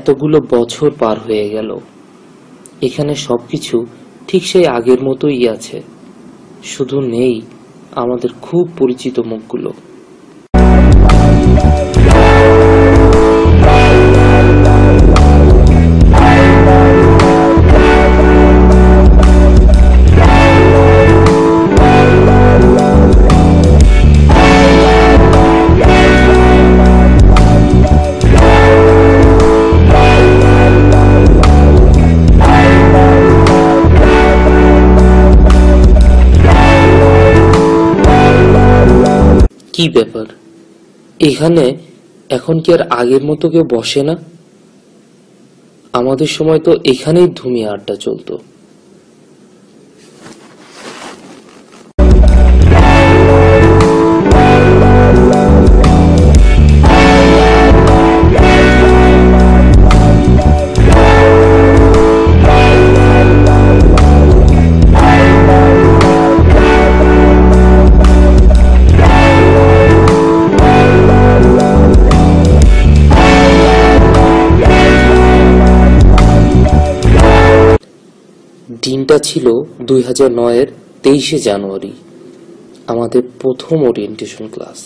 এতগুলো বছর পার হয়ে গেল, এখানে সবকিছু ঠিক সেই আগের মতোই আছে, শুধু নেই আমাদের খুব পরিচিত মুখগুলো। কি ব্যাপার, এখানে এখন কি আর আগের মতো কেউ বসে না? আমাদের সময় তো এখানেই ধুমিয়ে আড্ডা চলতো। দিনটা ছিল 2009-এর 23শে জানুয়ারি, আমাদের প্রথম ওরিয়েন্টেশন ক্লাস।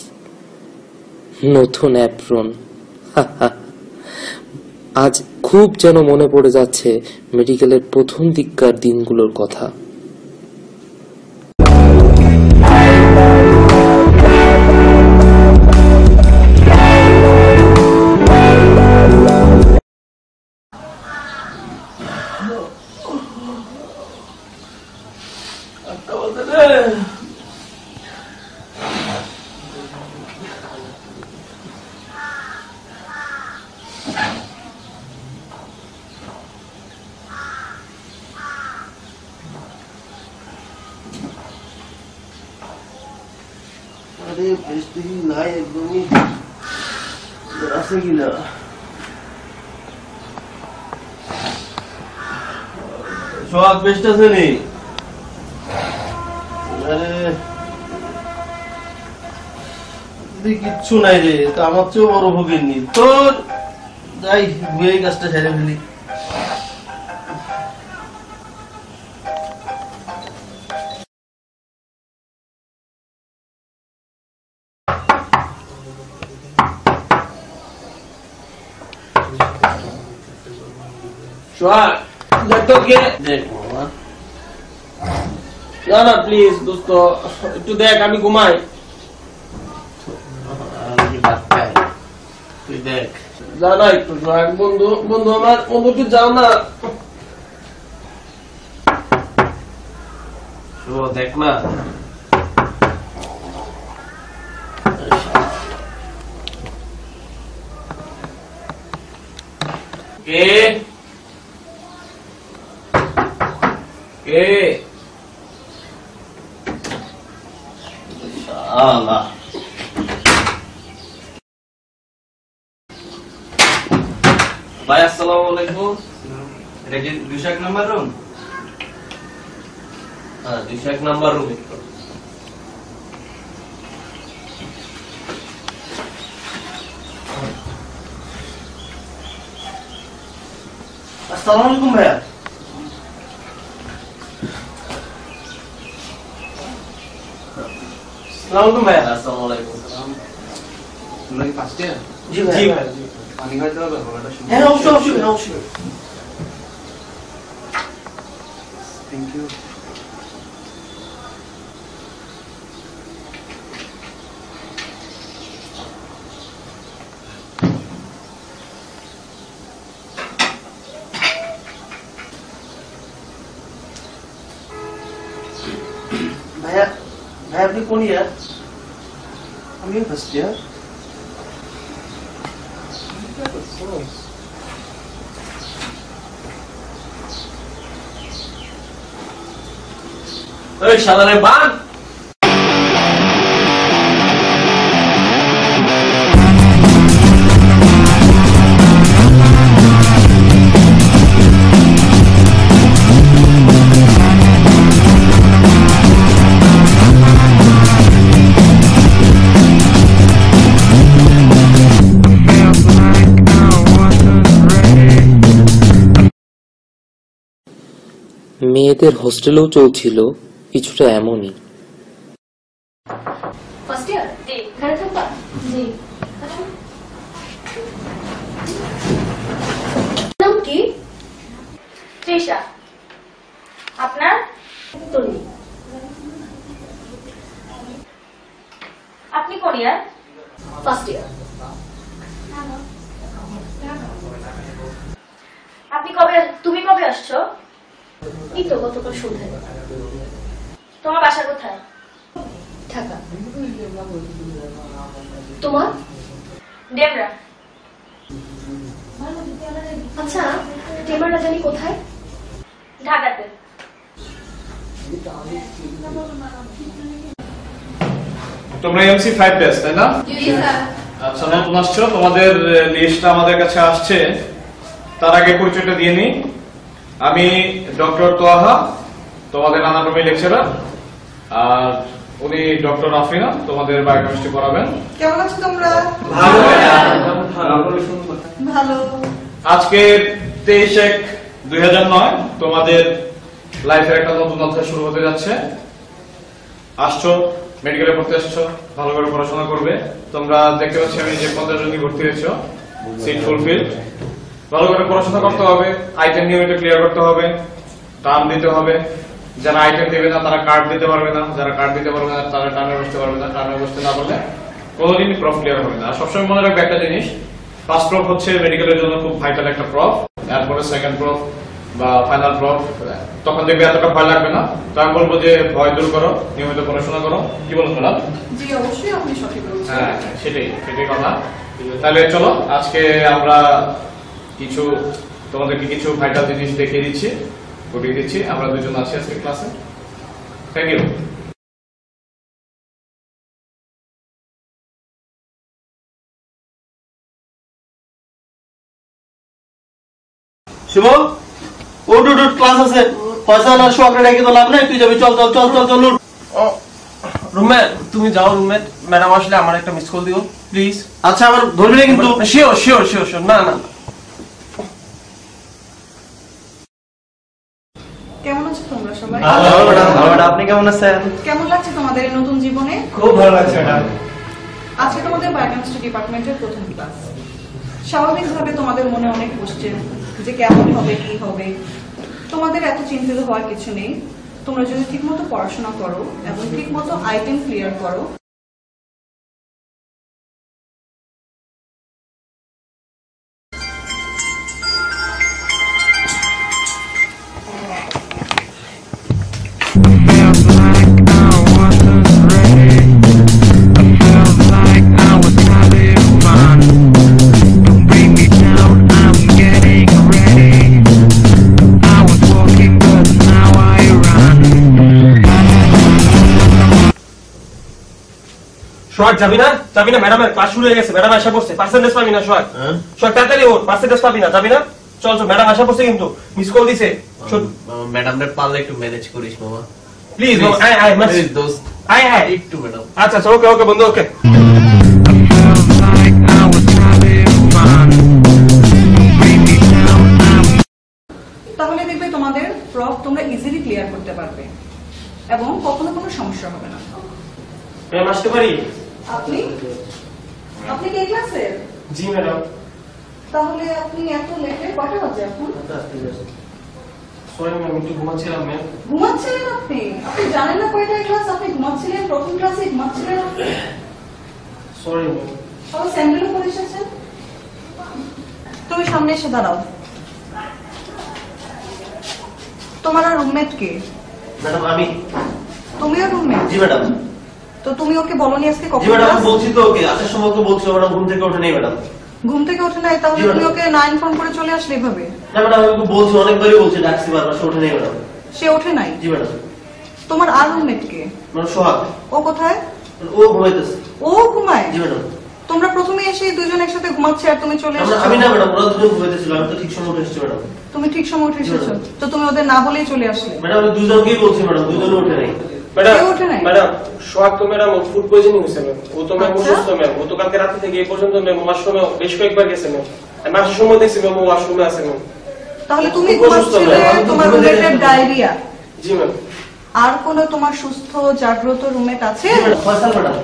নতুন অ্যাপ্রন, আজ খুব যেন মনে পড়ে যাচ্ছে মেডিকেলের প্রথম দিককার দিনগুলোর কথা। अरे बेस्ती নাই একদমই আছে কিনা সব বেস্ট আছে নি আরে কিচ্ছু নাই রে তো আমার চেয়েও বড় ভোগেননি তো যাই বুয়ে গাছটা ছেড়ে ফেলি না প্লিজ দোস্ত একটু দেখ আমি ঘুমাই তুই দেখ যা না একটু বন্ধু বন্ধু আমার বন্ধু একটু যাও না দেখ না কে কে আল্লাহ ভাই আসসালামু আলাইকুম এটা কি 201 নাম্বার রুম হ্যাঁ 201 নাম্বার রুম আসসালামু আলাইকুম ভাইয়া আসসালামু ভাইয়া আসসালামু আলাইকুম তোমরা কি ফার্স্ট ইয়ার? জি ভাই পানি খাইতে হবে গলাটা শুনতে। হ্যাঁ অবশ্যই থ্যাংক ইউ। ভাইয়া ভাই আপনি কোন ইয়ার আমিও ফার্স্ট ইয়ার। ওই শালারে বান Feels like I wasn't ready. মেয়েদের হোস্টেলেও চলছিল কিছুটা এমনই। ফার্স্ট ইয়ার জি এখানে থাকবা জি নাম কি তৃষা আপনার তনি আপনি কোন ইয়ার ফার্স্ট ইয়ার তুমি কবে আসছো এই তো গতকাল সন্ধ্যায় তোমার বাসা কোথায় ঢাকা তোমার ডেমরা আচ্ছা ডেমরা জানি কোথায় ঢাকাতে তোমরা MC5 ব্যাচ তাই না? আচ্ছা নতুন আসছো, তোমাদের লিস্টটা আমাদের কাছে আসছে। তার আগে পরিচয়টা দিয়ে নিই। আমি ডক্টর তোয়াহা, তোমাদের অ্যানাটমি লেকচারার, আর উনি ডক্টর আফরিনা, তোমাদের বায়োকেমিস্ট্রি পড়াবেন। কেমন আছো তোমরা? ভালো। আজকে 23/1/2009 তোমাদের লাইফের একটা নতুন অধ্যায় শুরু হতে যাচ্ছে। আসছো, মেডিকেলে পড়তে আসছো, ভালো করে পড়াশোনা করবে। তোমরা দেখতে পাচ্ছি আমি যে 50 জন ভর্তি হয়েছো, সিট ফুলফিল। ভালো করে পড়াশোনা করতে হবে, আইটেম নিয়মিত ক্লিয়ার করতে হবে, টার্ম দিতে হবে। যারা আইটেম দেবে না তারা কার্ড দিতে পারবে না, যারা কার্ড দিতে পারবে না তারা টার্মে বসতে পারবে না। টার্মে বসতে না পারলে কোনোদিন প্রফ ক্লিয়ার হবে না। আর সবসময় মনে রাখবে একটা জিনিস, ফার্স্ট প্রফ হচ্ছে মেডিকেলের জন্য খুব ভাইটাল একটা প্রফ। তারপরে সেকেন্ড প্রফ বা ফাইনাল প্রফ, তখন দেখবে এতটা ভয় লাগবে না। তো আমি বলবো যে ভয় দূর করো, নিয়মিত পড়াশোনা করো। কি বলুন ম্যাডাম? জি অবশ্যই আপনি সঠিক বলছেন। হ্যাঁ সেটাই কথা। তাহলে চলো আজকে আমরা তোমাদেরকে কিছু ভাইটাল জিনিস দেখিয়ে দিচ্ছি, করিয়ে দিচ্ছি। আমরা দুজন আছি আজকে ক্লাসে। Thank you. শুভ ওট ক্লাস আছে, ফয়সাল আর সোহাগরে ডেকে তো লাভ নাই, তুই যাবি। চল চল চল চল চল উঠ। রুমমেট তুমি যাও, রুমমেট ম্যাডাম আসলে আমার একটা মিস কল দিও প্লিজ। আচ্ছা আবার ধরবি না কিন্তু। Sure sure sure sure. না না কেমন আছো তোমরা সবাই? ভালো ম্যাডাম, আপনি কেমন আছেন? কেমন লাগছে তোমাদের এই নতুন জীবনে? খুব ভালো লাগছে ম্যাডাম। আজকে তোমাদের বায়োকেমিস্ট্রি ডিপার্টমেন্টের প্রথম ক্লাস। স্বাভাবিকভাবে তোমাদের মনে অনেক কোশ্চেন যে কেমন হবে, কি হবে। তোমাদের এত চিন্তিত হওয়ার কিছু নেই। তোমরা যদি ঠিকমতো পড়াশোনা করো এবং ঠিকমতো আইটেম ক্লিয়ার করো, সোহাগ যাবি না? যাবি না? ম্যাডামের ক্লাস শুরু হয়ে গেছে, ম্যাডাম আশা করছে। পার্সেন্টেজ পাবি না সোহাগ। সোহাগ তাড়াতাড়ি ওঠ, পার্সেন্টেজ পাবি না। যাবি না? চল চল, ম্যাডাম আশা করছে কিন্তু, মিস কল দিছে। ম্যাডামদের পারলে একটু ম্যানেজ করিস মামা প্লিজ আয় আয় প্লিজ দোস্ত, আয় আয় একটু ম্যাডাম। আচ্ছা আচ্ছা ওকে ওকে বন্ধু ওকে। তাহলে দেখবে তোমাদের প্রফ তোমরা ইজিলি ক্লিয়ার করতে পারবে এবং কখনো কোনো সমস্যা হবে না। ম্যাম আসতে পারি? আপনি আপনি কে ক্লাসের? জি ম্যাডাম। তাহলে আপনি এত লেটে কটা বাজে এখন? সরি ম্যাম, একটু ঘুমাচ্ছিলাম ম্যাম। ঘুমাচ্ছিলেন আপনি? আপনি জানেন না কয়টায় ক্লাস? আপনি ঘুমাচ্ছিলেন, প্রথম ক্লাসে ঘুমাচ্ছিলেন আপনি? Sorry ma'am. তাহলে স্যান্ডেলও পরে এসেছেন? তুমি সামনে এসে দাঁড়াও। তোমার রুমমেট কে? ম্যাডাম আমি। তুমিও রুমমেট? জি ম্যাডাম। তো তুমি ওকে বলনি আজকে জি কখন ম্যাডাম, ক্লাস? বলছি তো ওকে আসার সময় ওকে বলছি, ম্যাডাম ঘুম থেকে ওঠে নেই ম্যাডাম। ঘুম থেকে ওঠে নাই? তাহলে জি ম্যাডাম। তুমি ওকে না ইনফর্ম করে চলে আসলে এভাবে? না ম্যাডাম, আমি ওকে বলছি, অনেকবারই বলছি, ডাকছি বারবার, সে ওঠে নেই ম্যাডাম। সে ওঠে নাই? জি ম্যাডাম। তোমার আর রুমমেট কে? ম্যাডাম সোহাগ। ও কোথায়? ও ঘুমাইতেছে। ও ঘুমায়? জি ম্যাডাম। তোমরা প্রথমে এসে দুজন একসাথে ঘুমাচ্ছে আর তুমি চলে এসেছো? আমি না ম্যাডাম, ওরা দুজন ঘুমাইতেছিল, আমি তো ঠিক সময় উঠে এসেছি ম্যাডাম। তুমি ঠিক সময় উঠে এসেছো, তো তুমি ওদের না বলেই চলে আসলে? ম্যাডাম আমি দুজনকেই বলছি ম্যাডাম, দুজনে ওঠে নেই। ম্যাডাম কেউ ওঠে নাই? ম্যাডাম সোহাগ তো ম্যাডাম ফুড পয়জনিং হয়েছে ম্যাম। ও তো ম্যাম আচ্ছা। অসুস্থ ম্যাম। ও তো কালকে রাতে থেকে এই পর্যন্ত ম্যাম ওয়াশরুমে বেশ কয়েকবার গেছে ম্যাম। আমি আসার সময় দেখছি ম্যাম ও ওয়াশরুমে আছে ম্যাম। তাহলে তুমি খুব অসুস্থ ঘুমাচ্ছিলে, ম্যাম, আমি তো তোমার ঘুমে রুমমেটের যাচ্ছি। ডায়রিয়া। জি ম্যাম। আর কোন তোমার সুস্থ জাগ্রত রুমমেট আছে? ফয়সাল ম্যাডাম।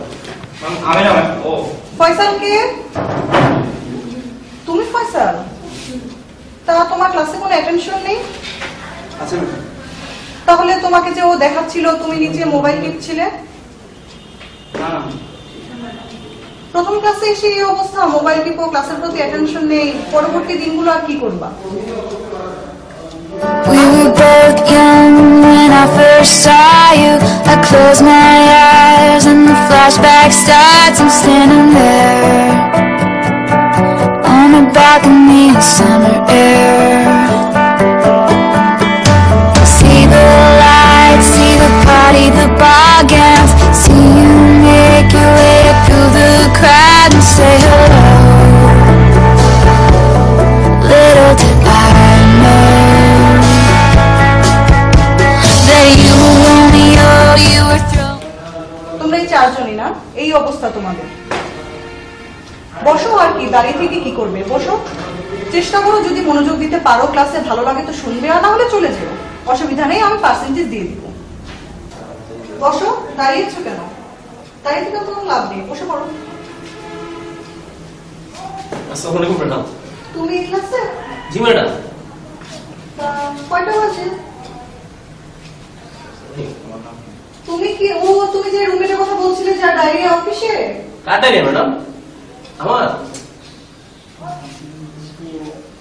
আমি না ম্যাম। ও ফয়সাল কে? তুমি ফয়সাল? তা তোমার ক্লাসে কোনো অ্যাটেনশন নেই? আছে ম্যাডাম। তাহলে তোমাকে যে ও দেখাচ্ছিল তুমি নিচে মোবাইল টিপছিলে? না না। প্রথম ক্লাসে এসে এই অবস্থা, মোবাইল টিপো, ক্লাসের প্রতি অ্যাটেনশন নেই, পরবর্তী দিনগুলো আর কি করবা? We were both young when I first saw you. I close my eyes and the flashback starts. I'm standing there on a balcony in summer air. See the lights, see the party, the ball gowns. See you make your way through the crowd and say hello. Little did I know that you were Romeo, you were thrown. তোমরা এই চারজনই না, এই অবস্থা তোমাদের। বসো, আর কি দাঁড়িয়ে থেকে কি করবে? বসো, চেষ্টা করো, যদি মনোযোগ দিতে পারো ক্লাসে, ভালো লাগে তো শুনবে, আর না হলে চলে যেও, অসুবিধা নেই, আমি পার্সেন্টেজ দিয়ে দিব। বসো, দাঁড়িয়েছো কেন? দাঁড়িয়ে থেকে কোনো লাভ নেই, বসে পড়ো। আসসালামু আলাইকুম ম্যাডাম। তুমি এই ক্লাসে? জি ম্যাডাম। কয়টা বাজে? তুমি কি তুমি যে রুমমেটের কথা বলছিলে, যার ডায়রিয়া অফিসে? কাটারি ম্যাডাম। আমার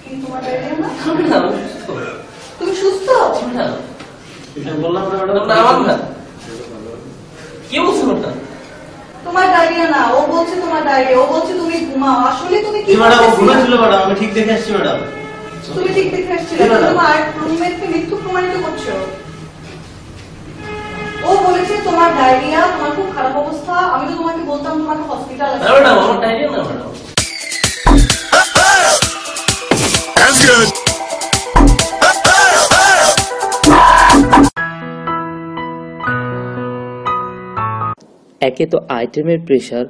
কি তোমার ডায়রিয়া না? না, তুমি সুস্থ? বললাম না ম্যাডাম। না আমার না। কি বলছো ম্যাডাম? তোমার ডায়রিয়া না, ও বলছে তোমার ডায়রিয়া, ও বলছে তুমি ঘুমাও। আসলে তুমি কি জি ম্যাডাম, ও করতেছিলে? ঘুমাচ্ছিল ম্যাডাম, আমি ঠিক দেখে আসছি ম্যাডাম। তুমি ঠিক দেখে আসছিলে, জি, ম্যাডাম। তোমার রুমমেটকে মৃত্যু প্রমাণিত করছো। ও বলেছে তোমার ডায়রিয়া, তোমার খুব খারাপ অবস্থা। আমি তো তোমাকে বলতাম তোমাকে হসপিটাল না ম্যাডাম, আমার ডায়রিয়া না ম্যাডাম। একে তো আইটেমের প্রেশার,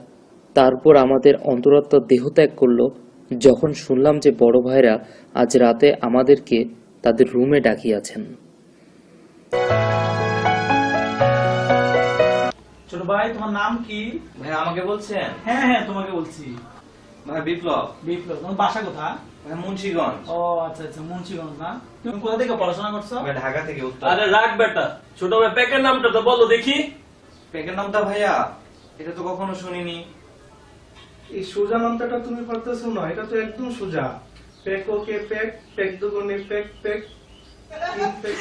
তারপর আমাদের অন্তরাত্মা দেহত্যাগ করলো যখন শুনলাম যে বড় ভাইরা আজ রাতে আমাদেরকে তাদের রুমে ডাকিয়াছেন। ছোট ভাই, তোমার নাম কি? ভাই আমাকে বলছেন? হ্যাঁ হ্যাঁ, তোমাকে বলছি। ভাই বিপ্লব। বিপ্লব। তোমার বাসা কোথা? ভাই মুন্সিগঞ্জ। ও আচ্ছা আচ্ছা, মুন্সিগঞ্জ না? তুমি কোথা থেকে পড়াশোনা করছো? ভাই ঢাকা থেকে উত্তর। আরে রাখ বেটা, ছোট ভাই প্যাকের নামটা তো বলো দেখি। প্যাকের নামটা ভাইয়া এটা তো কখনো শুনিনি। এই সোজা নামটা তুমি পারতেছো না, এটা তো একদম সোজা। প্যাক ওকে প্যাক, প্যাক দুগুণে প্যাক, প্যাক তিন প্যাক।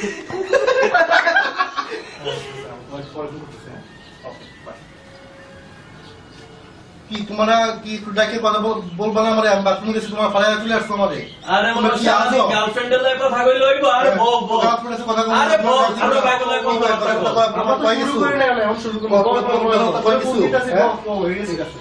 কি তোমরা কি ডাকে কথা বলবা না আমারে? আমি বাথরুমে গেছি, তোমার ফালায় চলে আসছো আমারে। আরে তোমরা আমার কি সাথে আছো? গার্লফ্রেন্ডের লাগে কথা কই লইবো? আরে বক বক। গার্লফ্রেন্ডের সাথে কথা বলবো। আরে বক, আমরা বাইকে লাগে কথা বলবো। আমরা কই শুরু কিছু করে না, এখন শুরু করবো। কই কিছু হ্যাঁ? ঠিক আছে।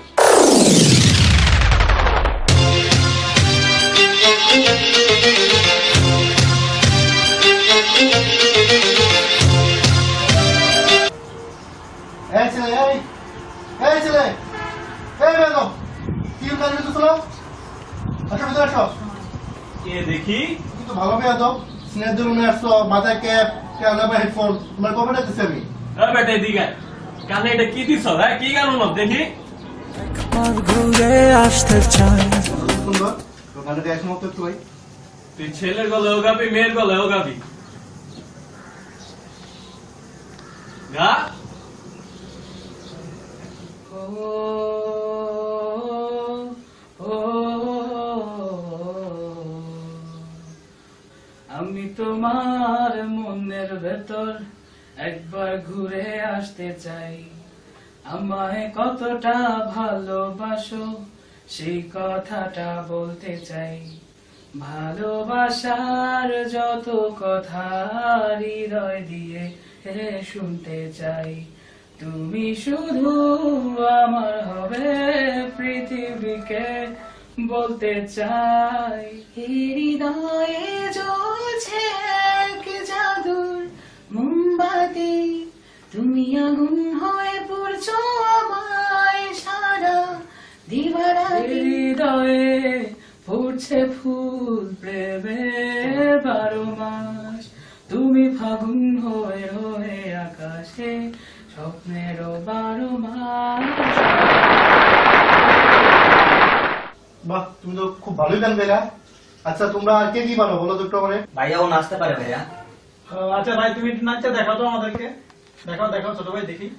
এই ছেলে, এই ছেলে, এই বেদো, কি কাজ করতেছো? আসো ভিতরে আসো। কে দেখি? কিন্তু ভালো বেদো, স্নেহের রুমে আসছো, মাথায় ক্যাপ, কানে হেডফোন, তোমার কবে ডাকতেছি আমি? আরে বেটা এদিকে আয়। কানে এটা কি দিছ? হ্যাঁ কি গান হলো দেখি? সুন্দর, ওখানে গ্যাস মুক্ত তুই। তুই ছেলের গলায়ও গাবি, মেয়ের গলায়ও গাবি। গা? আমি তোমার মনের ভেতর একবার ঘুরে আসতে চাই। আমায় কতটা ভালোবাসো সেই কথাটা বলতে চাই। ভালোবাসার যত কথা হৃদয় দিয়ে শুনতে চাই। তুমি শুধু আমার হবে পৃথিবীকে বলতে চাই। হৃদয়ে জ্বলছে এক জাদুর মোমবাতি, তুমি আগুন হয়ে পড়ছো আমায় সারা দিবারাতি। হৃদয়ে ফুটে ফুটছে ফুল প্রেমের 12 মাস, তুমি ফাগুন হয়ে হয়ে আকাশে স্বপ্নেরও 12 মাস। বাহ, তুমি তো খুব ভালোই গান গাইলা। আচ্ছা, তোমরা আর কে কি পারো বলো তো একটু করে। ভাইয়া ও নাচতে পারে ভাইয়া। আচ্ছা ভাই, তুমি নাচটা দেখাও তো আমাদেরকে। দেখাও দেখাও ছোট ভাই, দেখি।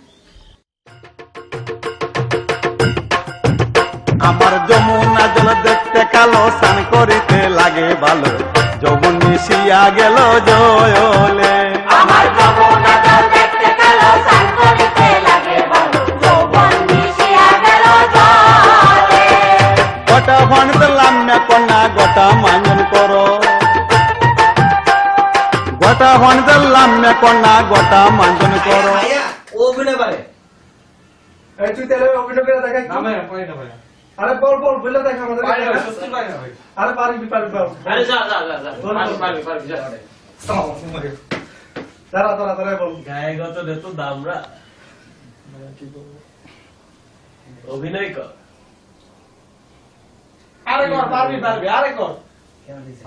আমার যমুনা জল দেখতে কালো, স্নান করিতে লাগে ভালো, যৌবন মিশিয়া গেল জয়লে। আমার যমুনা জল দেখতে কালো, স্নান করিতে লাগে ভালো, যৌবন মিশিয়া গেল জলে। গোটা ভান দিলাম না কন্যা, গোটা মাঞ্জন করো, গোটা ভান দিলাম না কন্যা, গোটা মাঞ্জন করো। ভাইয়া ও অভিনয় পারে। এই তুই তাহলে অভিনয় করে দেখা। না ভাইয়া, পারি না ভাইয়া। আরে বল বল, বলে দেখা আমাদের। পারি না, সত্যি পারি না ভাই। আরে পারবি পারবি পারবি। আরে যা যা যা যা, পারবি পারবি যা। দাঁড়া দাঁড়া দাঁড়া বল। গায়েগত দে তো দামরা, অভিনয় কর। আরে কর, পারবি পারবি, আরে কর।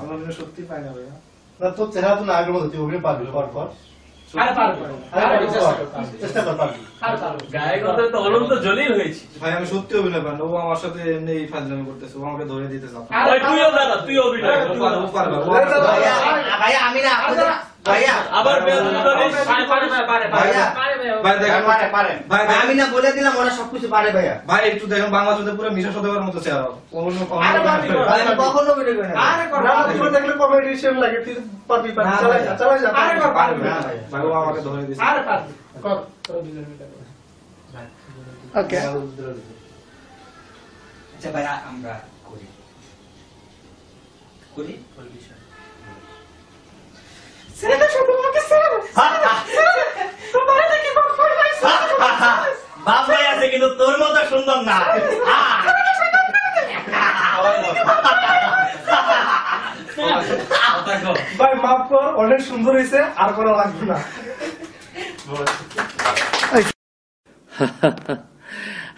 আমরা সত্যি পাই না ভাইয়া। না, তোর চেহারা তো না আগের মতো, তুই অভিনয় পারবি, কর কর। আরে পারবি, চেষ্টা কর, পারবি। গায়েগত তো অনন্ত জলিল হয়েছে। ভাই আমি সত্যি অভিনয় পারি না, ও আমার সাথে এমনি ফাজলামি করতেছে, ও আমাকে ধরে দিতে চাচ্ছে। ওই তুইও দাঁড়া, তুই অভিনয় কর। ভাইয়া আমি না ভাইয়া আবার বেয়াদবি করিস। পারে পারে ভাইয়া ভাই দেখেন পারে। ভাই আমি না বলে দিলাম ওরা সবকিছু পারে ভাইয়া। ভাই একটু দেখেন বাংলাদেশে পুরো মিশা সদেবার মতো চেহারা। আমি কখনো অভিনয় করি না। আরে কর, তুই দেখলে কমেডি সেম লাগে, তুই পারবি পারবি। চালাই যা চালাই যা। আরে কর, পারবি। ভাই ও আমাকে ধরে দিছে। আরে পারবি, কর। তোরা দুজন মিলে কর। ওকে। আচ্ছা ভাই আমরা করি করি করি বিষয়। সিনেমা শুধু আমাকে সিনেমা। তোমার দেখি বাপ ভাই বাপ ভাই আছে কিন্তু তোর মতো সুন্দর না। ভাই মাফ কর, অনেক সুন্দর হয়েছে, আর করা লাগবে না।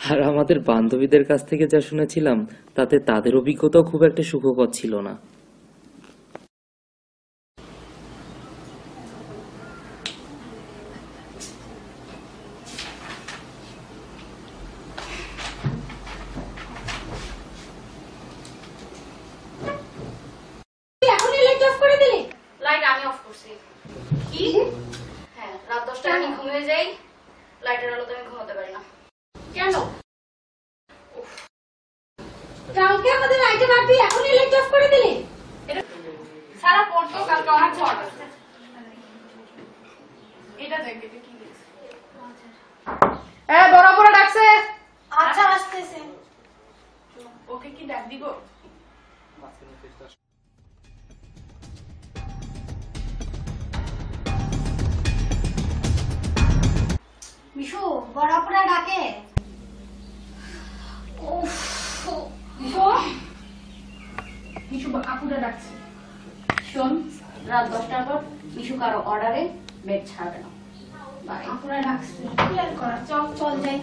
আর আমাদের বান্ধবীদের কাছ থেকে যা শুনেছিলাম তাতে তাদের অভিজ্ঞতাও খুব একটা সুখকর ছিল না। এখনই লাইট অফ করে দিলি? লাইট আমি অফ করছি। কি? হ্যাঁ, রাত 10টায় আমি ঘুমিয়ে যাই, লাইটের আলোতে আমি ঘুমাতে পারি না। কেন? কালকে আমাদের লাইটে মারবি, এখনই লাইট অফ করে দিলি? সারা পড়তো কালকে অনেক ঝড় আছে। এটা দেখ, এটা কি দিয়েছে? বড় বড় ডাকছে। আচ্ছা আসতেছে। ওকে কি ডাক দিব? মিশু, বড় আপুরা ডাকে। উফ, মিশু, মিশু আপুরা ডাকছে। শোন, রাত 10টার পর মিশু কারো অর্ডারে বেড ছাড়বে না। বাই। আপুরা ডাকছে, কি আর করা, চল চল যাই।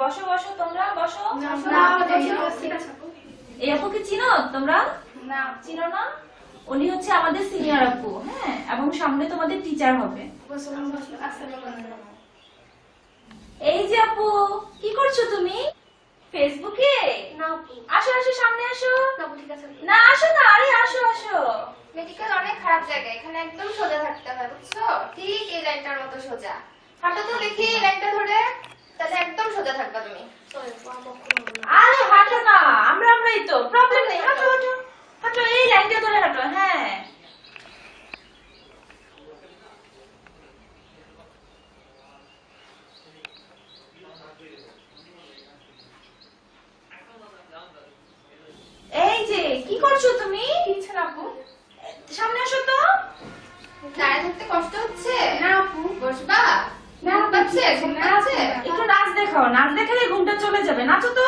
বসো বসো তোমরা বসো। এই আপুকে চিনো তোমরা? না, চিনো না? উনি হচ্ছে আমাদের সিনিয়র আপু, হ্যাঁ, এবং সামনে তোমাদের টিচার হবে। এই যে আপু, কি করছো তুমি? ফেসবুকে? আসো আসো, সামনে আসো। না আসো না, আরে আসো আসো। মেডিকেল অনেক খারাপ জায়গা, এখানে একদম সোজা থাকতে হয়, বুঝছো? ঠিক এই লাইনটার মতো সোজা। হাঁটো তো দেখি লাইনটা ধরে, তাহলে একদম সোজা থাকবা তুমি। আরে হাঁটো না, আমরাই তো, প্রবলেম নেই, হাঁটো হাঁটো হাঁটো, এই লাইনটা ধরে হাঁটো। হ্যাঁ এই যে কি করছো তুমি? কিছু না আপু। সামনে আসো তো। দাঁড়ায় থাকতে কষ্ট হচ্ছে? না আপু। বসবা? না পাচ্ছে, ঘুম পাচ্ছে। একটু নাচ দেখাও, নাচ দেখালে ঘুমটা চলে যাবে, নাচো তো।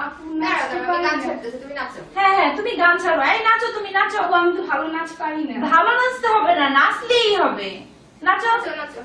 আপু হ্যাঁ হ্যাঁ তুমি গান ছাড়ো, এই নাচো, তুমি নাচো। আমি তো ভালো নাচ পারি না। ভালো নাচতে হবে না, নাচলেই হবে। নাচো নাচো।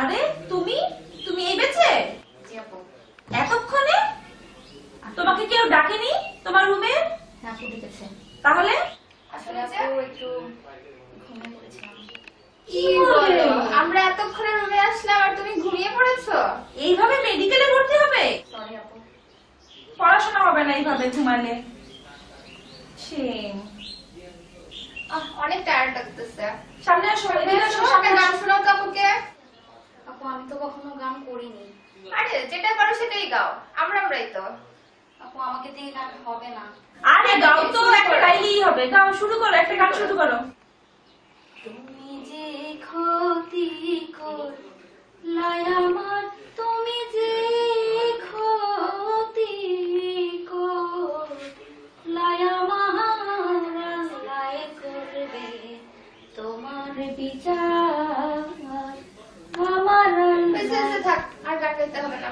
আরে তুমি তুমি এই বেঁচে এতক্ষণে? তোমাকে কেউ ডাকেনি তোমার রুমে? হ্যাঁ, ডেকেছে। তাহলে আসলে আপু একটু ঘুমিয়ে পড়েছিলাম। কি বলো? আমরা এতক্ষণে রুমে আসলাম আর তুমি ঘুমিয়ে পড়েছো? এইভাবে মেডিকেলে ভর্তি হবে? সরি আপু। পড়াশোনা হবে না এইভাবে ঘুমালে। অনেক টায়ার্ড লাগতেছে। সামনে আসো, এদিকে আসো, সামনে গান শোনাও তো আপুকে। আপু আমি তো কখনো গান করিনি। আরে যেটা পারো সেটাই গাও, আমরাই তো। আপু আমাকে দিয়ে গান হবে না। আরে গাও তো, একটা গাইলেই হবে। গাও, শুরু করো, একটা গান শুরু করো। তুমি যে ক্ষতি করলাই আমার, তুমি যে ক্ষতি করলাই আমার, রাস্তায় করবে তোমার বিচার আমার। থাক, আর গান গাইতে হবে না।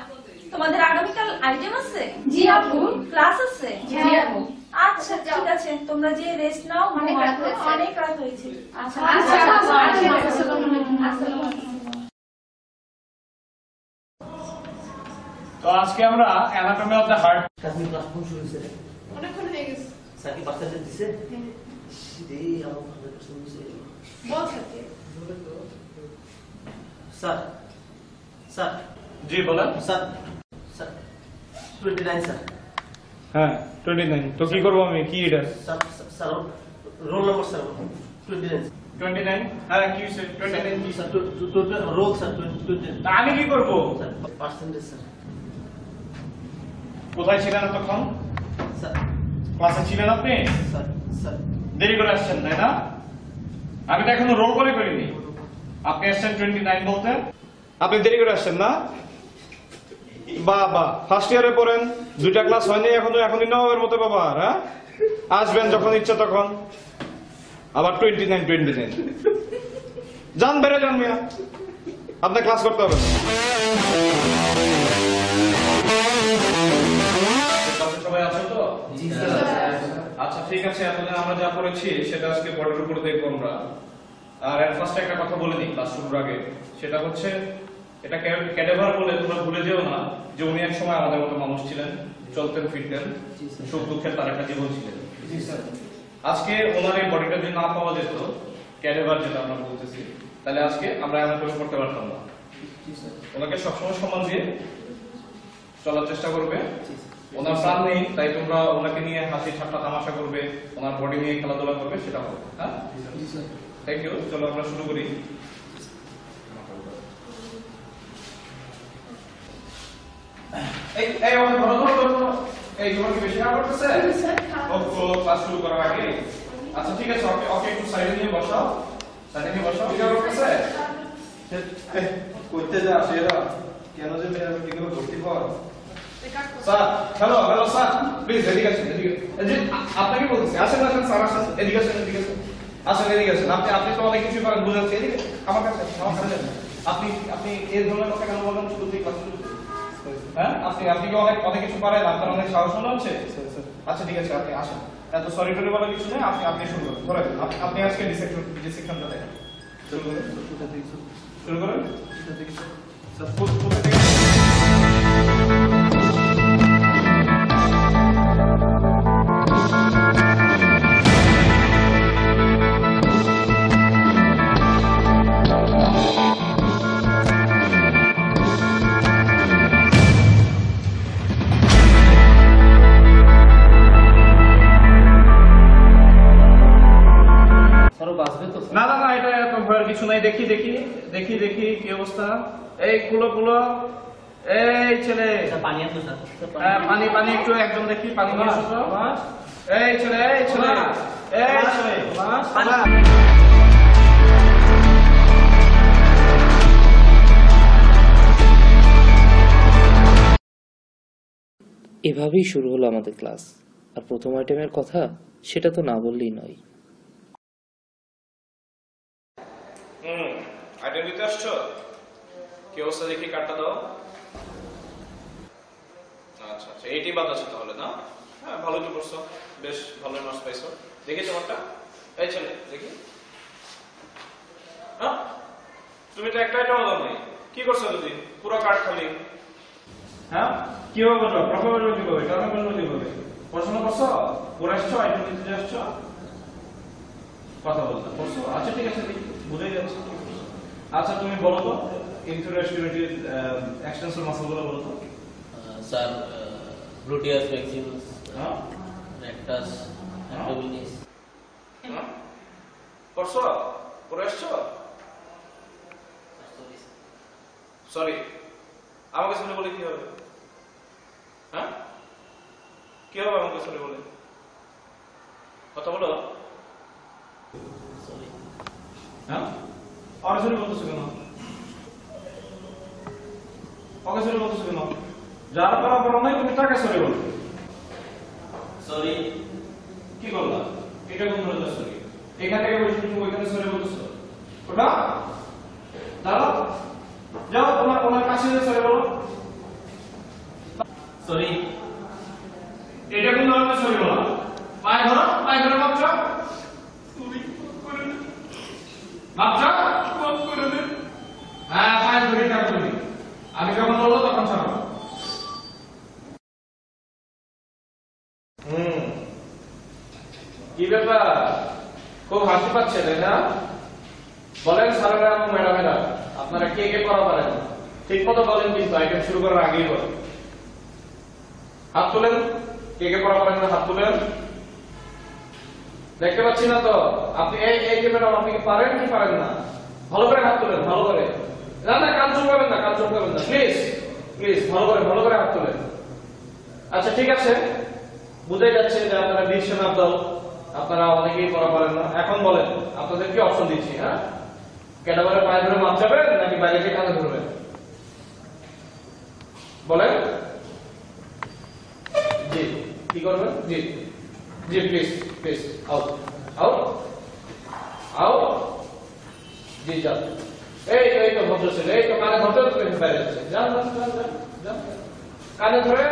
তোমাদের আগামীকাল আইটেম আছে? জি আপু। ক্লাস আছে? জি আপু। আচ্ছা ঠিক আছে, তোমরা যে রেস্ট নাও, অনেক রাত হয়েছে। অনেক রাত হয়েছে। আচ্ছা আচ্ছা, আচ্ছা। তো আজকে আমরা anatomy of the heart Kazi class কোন শুরু হয়েছে? অনেকক্ষণ হয়ে গেছে। স্যার কি পার্সেন্টেজ দিছে? এই আমার 100% দিছে। বল স্যারকে। স্যার স্যার জি বলেন। Sir sir 29 sir. হ্যাঁ 29। তো কি করব আমি? কি এটা? Sir sir roll number sir 29। 29? হ্যাঁ কি হইছে? 29 কি? Sir roll sir 29। তা আমি কি করব? Sir percentage sir. কোথায় ছিলেন তখন? স্যার ক্লাসে ছিলেন আপনি? স্যার স্যার দেরি করে আসছেন তাই না? আমি তো এখনো রোল করে করিনি। আপনি আসছেন 29 বলতে? আপনি দেরি করে আসছেন না? বাবা ফার্স্ট ইয়ারে পড়েন, দুইটা ক্লাস হয়নি এখনই নবাবের মতো বাবা। হ্যাঁ আসবেন যখন ইচ্ছা তখন, আবার 29। যান বেড়ে যান মিয়া, আপনার ক্লাস করতে হবে না। সবাই আছেন তো? আচ্ছা ঠিক আছে, এতদিন আমরা যা পড়েছি সেটা আজকে বোর্ডের উপরে দেখবো আমরা। আর এর ফার্স্টে একটা কথা বলে দিই ক্লাস শুরুর আগে, সেটা হচ্ছে এটা ক্যাডেভার বলে তোমরা ভুলে যেও না যে উনি এক সময় আমাদের মতো মানুষ ছিলেন, চলতেন ফিরতেন, সুখ দুঃখের তার একটা জীবন ছিলেন। আজকে ওনার এই বডিটা যদি না পাওয়া যেত, ক্যাডেভার যেটা আমরা বলতেছি, তাহলে আজকে আমরা এমন করে করতে পারতাম না। ওনাকে সবসময় সম্মান দিয়ে চলার চেষ্টা করবে। ওনার প্রাণ নেই তাই তোমরা ওনাকে নিয়ে হাসি ঠাট্টা তামাশা করবে, ওনার বডি নিয়ে খেলাধুলা করবে, সেটা হবে। হ্যাঁ থ্যাংক ইউ। চলো আমরা শুরু করি। এই আমাদের ধরো এই তোমার কি বেশি খারাপ করতেছে? ওকে ক্লাস শুরু করার আগে। আচ্ছা ঠিক আছে, ওকে একটু সাইডে নিয়ে বসাও, সাইডে নিয়ে বসাও। কি করতেছে? করতে যা সেরা কেন যে মেয়েরা মেডিকেলে ভর্তি কর। স্যার হ্যালো স্যার প্লিজ এদিকে আসুন, এদিকে। আপনাকে বলতেছি আসেন স্যার, আসেন এদিকে আসেন, এদিকে আসেন। আপনি তো অনেক কিছু করেন বুঝাচ্ছি, এদিকে আমার কাছে আপনি এই ধরনের কথা কেন বলেন শুরুতেই ক্লাস শুরু? হ্যাঁ আপনি কি অনেক কিছু পারেন, আপনার অনেক সাহস মনে হচ্ছে। আচ্ছা ঠিক আছে, আপনি আসেন, এত সরি টরি বলার কিছু নেই। আপনি শুরু করুন, ধরেন আপনি আজকে ডিসেকশনটা দেখেন। শুরু করেন। না এটা এত ভয়ের কিছু নাই। দেখি কি অবস্থা। এই গুলো এই ছেলে পানি আনতো স্যার। হ্যাঁ, পানি পানি একটু একজন দেখি পানি নিয়ে এসো তো। এই ছেলে এই ছেলে এই ছেলে এভাবেই শুরু হলো আমাদের ক্লাস। আর প্রথম আইটেমের কথা সেটা তো না বললেই নয়। আইটেম দিতে আসছো? কি অবস্থা দেখি, কার্ডটা দাও। আচ্ছা আচ্ছা, এইটি বাদ আছে তাহলে না? হ্যাঁ, ভালো কি করছো, বেশ ভালো মার্কস পাইছো। দেখি তোমারটা। এই ছেলে দেখি। হ্যাঁ, তুমি তো একটা আইটেমও দাও নাই, কি করছো দিদি? পুরো কার্ড খালি। হ্যাঁ, কিভাবে বলবো? প্রথমে বলবো কিভাবে, কারণ বলবো কিভাবে? পড়াশোনা করছো, পড়ে আসছো, আইটেম দিতে আসছো, কথা বলতে করছো। আচ্ছা ঠিক আছে, বুঝাই যাচ্ছে। আচ্ছা তুমি বলো তো ইনফিরিয়র এক্সট্রিমিটির এক্সটেন্সর মাসলগুলো বলো তো। স্যার গ্লুটিয়াস ম্যাক্সিমাস, হ্যাঁ, রেকটাস, অ্যাবডোমিনিস। হ্যাঁ, করছো, পড়ে আসছো। সরি, আমাকে শুনে বলে কি হবে? হ্যাঁ, কি হবে আমাকে শুনে বলে? কথা বলো। সরি। হ্যাঁ, আর শুনে বলতেছো কেন? ওকে শুনে বলতেছো কেন? যার করা বড় নাই তুমি তাকে সরি বলো। সরি। কি করলা? এটা কোন ধরনের সরি? এখান থেকে বসে তুমি ওইখানে সরি বলতেছো? ওটা দাঁড়াও, যাও তোমার কাছে সরি বলো। সরি। এটা কোন ধরনের সরি বলা? পায়ে ধরো, পায়ে ধরে মাপছো। মাপছো, মাপ করে দে। হ্যাঁ, পায়ে ধরে কাজ করবি। আমি যখন বলবো তখন ছাড়ো। কি ব্যাপার, খুব হাসি পাচ্ছে তাই না? বলেন স্যারেরা এবং ম্যাডামেরা, আপনারা কে কে পড়া পারেন? ঠিক মতো বলেন, কিন্তু আইটেম শুরু করার আগেই বলেন। হাত তুলেন, কে কে পড়া পারেন না হাত তুলেন। দেখতে পাচ্ছি না তো আপনি। এই যে ম্যাডাম, আপনি কি পারেন কি পারেন না? ভালো করে হাত তুলেন, ভালো করে। না না, কান চুলকাবেন না, কান চুলকাবেন না, প্লিজ প্লিজ, ভালো করে হাত তুলেন। আচ্ছা ঠিক আছে, বুঝাই যাচ্ছে যে আপনারা ডিসিশন আপ দাও, আপনারা অনেকেই পড়া পারেন না। এখন বলেন, আপনাদের কি অপশন দিচ্ছি? হ্যাঁ, ক্যাটাগরি পায়ে ধরে মাপ যাবেন নাকি বাইরে গিয়ে কাঁধে ধরবেন? বলেন। জি, কি করবেন? জি জি, please please, out out out. জি যান। এই তো ভদ্র ছেলে, এই তো কানে ধরতে বাইরে যাচ্ছে। যান যান যান যান যান, কানে ধরে।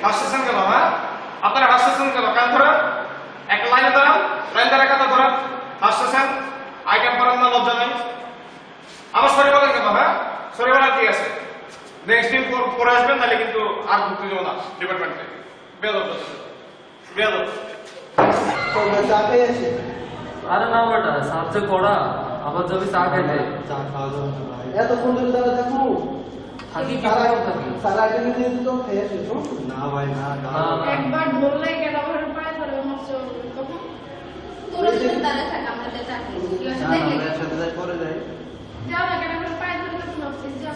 হাসতেছেন কেন? হ্যাঁ, আপনারা হাসতেছেন কেন? কান ধরেন, একটা লাইনে দাঁড়ান, লাইন দ্বারা কাটা ধরেন। হাসতেছেন, আইটেম করেন না, লজ্জা নেই। আবার সরি বলেন কেন? হ্যাঁ, সরি বলার কি আছে? নেক্সট দিন পরে আসবেন, নাহলে কিন্তু আর ঢুকতে দেবো না ডিপার্টমেন্টে। বেয়াদব বেয়াদব। আরে না বেটা, সাবজেক্ট পড়া, আবার যাবি চা খেতে। চা খাওয়া যাবে না ভাই, এতক্ষণ ধরে দাঁড়া থাকবো। থাকি কি থাকি সারা আইটেম দিয়ে তো খেয়ে এসেছো না ভাই? না একবার বললে কেন ঘরে পায় ধরে মারছো তখন তোরা যদি দাঁড়া থাক আমরা তো চাকরি কি আছে দেখি আমরা সাথে যাই পরে যাই। যাও না কেন ঘরে পায় ধরে মারছো যাও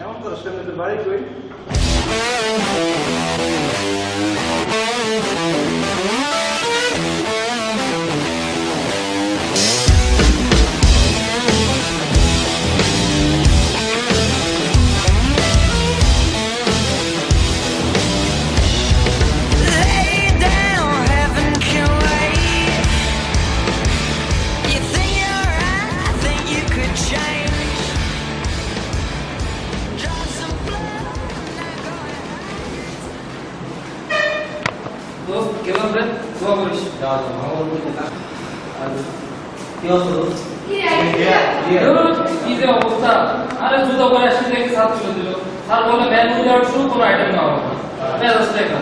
এমন করো সামনে তো বাড়ি কই। কেমন রে? দোয়া করিস। যাও যাও, আমার বলতে না। আর কি হলো? কি যে অবস্থা, আরে জুতো পরে আসি দেখি ছাদ তুলে দিল, আর বলে ব্যান উইদাউট শু কোনো আইটেম না হবে, মেজাজ দেখা।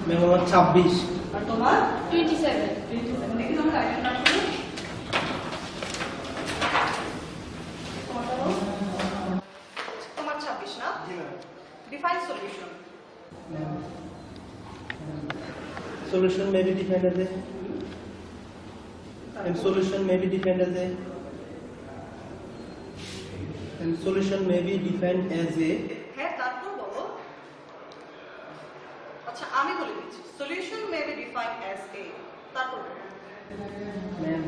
ম্যাম আমার 26। আর তোমার 27। দেখি তোমার আইটেম কার্ড করো। তোমার 26 না? Define solution. Solution may be defined as a and solution may be defined as a and solution may be defined as a হ্যাঁ তারপর বলো। আচ্ছা আমি বলে দিচ্ছি solution may be defined as a তারপর ম্যাম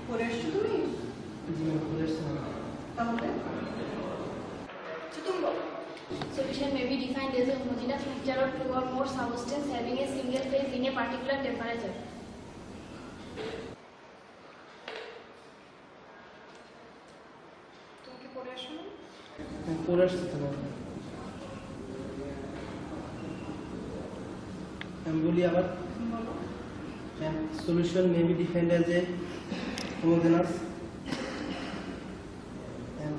পড়ে এসছো তুমি জি ম্যাম বলেছেন তাহলে তুমি বলো Solution may be defined as a homogeneous mixture of two or more substances having a single phase in a particular temperature. তুমি কি পড়ে আসো না পড়ে আসছে তো আমি বলি আবার and solution may be defined as a homogeneous and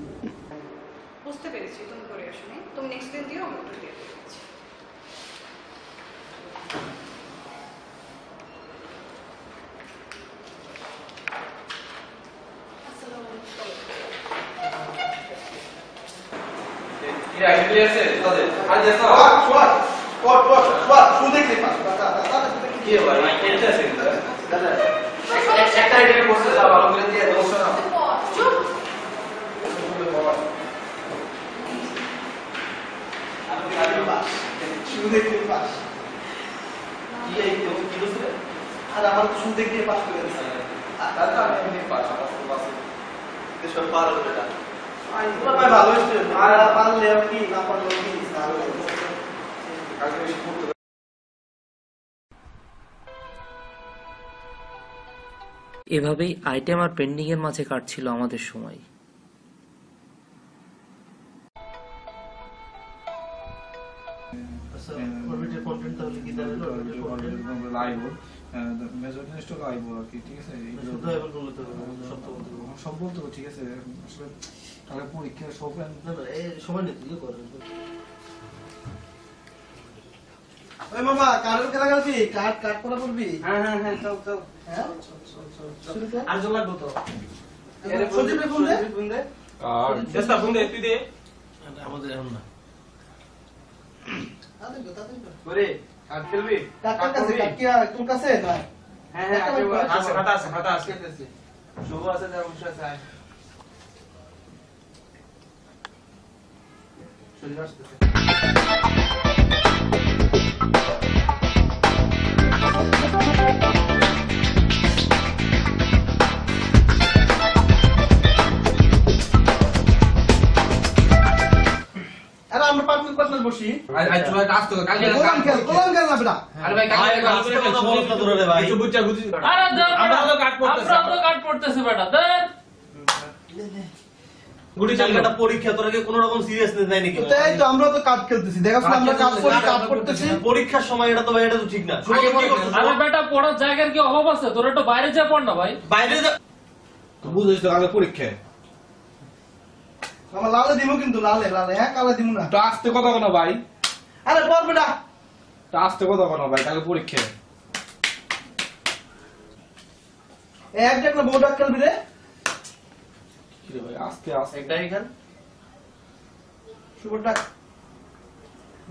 বুঝতে পেরেছি তুমি পড়ে আসো না তুমি নেক্সট দিন দিও আমি একটু দিয়ে দিচ্ছি কি আইডি আছে তাদের আর দেখো শু দেখতে পাস কি ভাই এটা আছে দাদা একটা আইডি করতে যাও ভালো করে দিয়ে দাও শোনো চুপ শু দেখতে পাস কি এই তো কি বলছিস আর আমার শু দেখতে পাস করে দিছে আর দাদা আমি পাস পাস এসব পার হবে এটা আই পুরো ভাই ভালো হইছে আর পারলে কি না পারলে কি না কালকে বেশি পড়তে এভাবেই আইটেম আর পেন্ডিং এর মাঝে কাটছিল আমাদের সময়। আচ্ছা অরবিটের কন্টেন্ট তাহলে কি দাঁড়ালো অরবিটের কন্টেন্ট লাইভ মেজর জিনিসটা লাইভ আর কি ঠিক আছে শুধু এবার বলতে হবে সত্য বলতে হবে সব বলতে হবে ঠিক আছে আসলে তাহলে পরীক্ষা সব না না এই সময় নিতে কি করে ওই মামা কারের কেনা গেলবি কাট কাট করা পড়বি হ্যাঁ হ্যাঁ হ্যাঁ চল চল হ্যাঁ শুরু কর আর জল লাগবে তো সজিবে ফোন দে আর চেষ্টা ফোন দে তুই দে আমাদের এখন না করে কাট খেলবি কাট কাছে কাট কি তোর কাছে না হ্যাঁ হ্যাঁ আছে খাতা আছে শুভ আছে যা অবশ্যই আছে চলে আসতেছে আরে আমরা পার্টনার বসি আই চলে কাজ তো কালকে গোলাম খেল না বেটা আরে ভাই কালকে ভালো করে খেল বলছ তো রে ভাই কিছু বুঝা বুঝি আরে দর আমরা তো কাট করতেছি আমরা তো কাট করতেছি বেটা দর গুটি চাল একটা পরীক্ষা তোরা কি কোনো রকম সিরিয়াসনেস নাই নাকি তাই তো আমরা তো কাট খেলতেছি দেখাছ আমরা কাট করতেছি পরীক্ষার সময় এটা তো ভাই এটা তো ঠিক না আরে বেটা পড়ার জায়গার কি অভাব আছে, তোর একটু বাইরে যা পড় না ভাই। বাইরে যা তো বুঝছিস তো আগে পরীক্ষায় আমার লালে দিমু কিন্তু লালে হ্যাঁ কালে দিমু না তো আসতে কথা কোনো ভাই আরে পর বেটা তো আসতে কথা কোনো ভাই কালকে পরীক্ষায় এক দেখ না বোর্ড খেলবি রে কি রে ভাই আস্তে আস্তে একটা এখান শুভ ডাক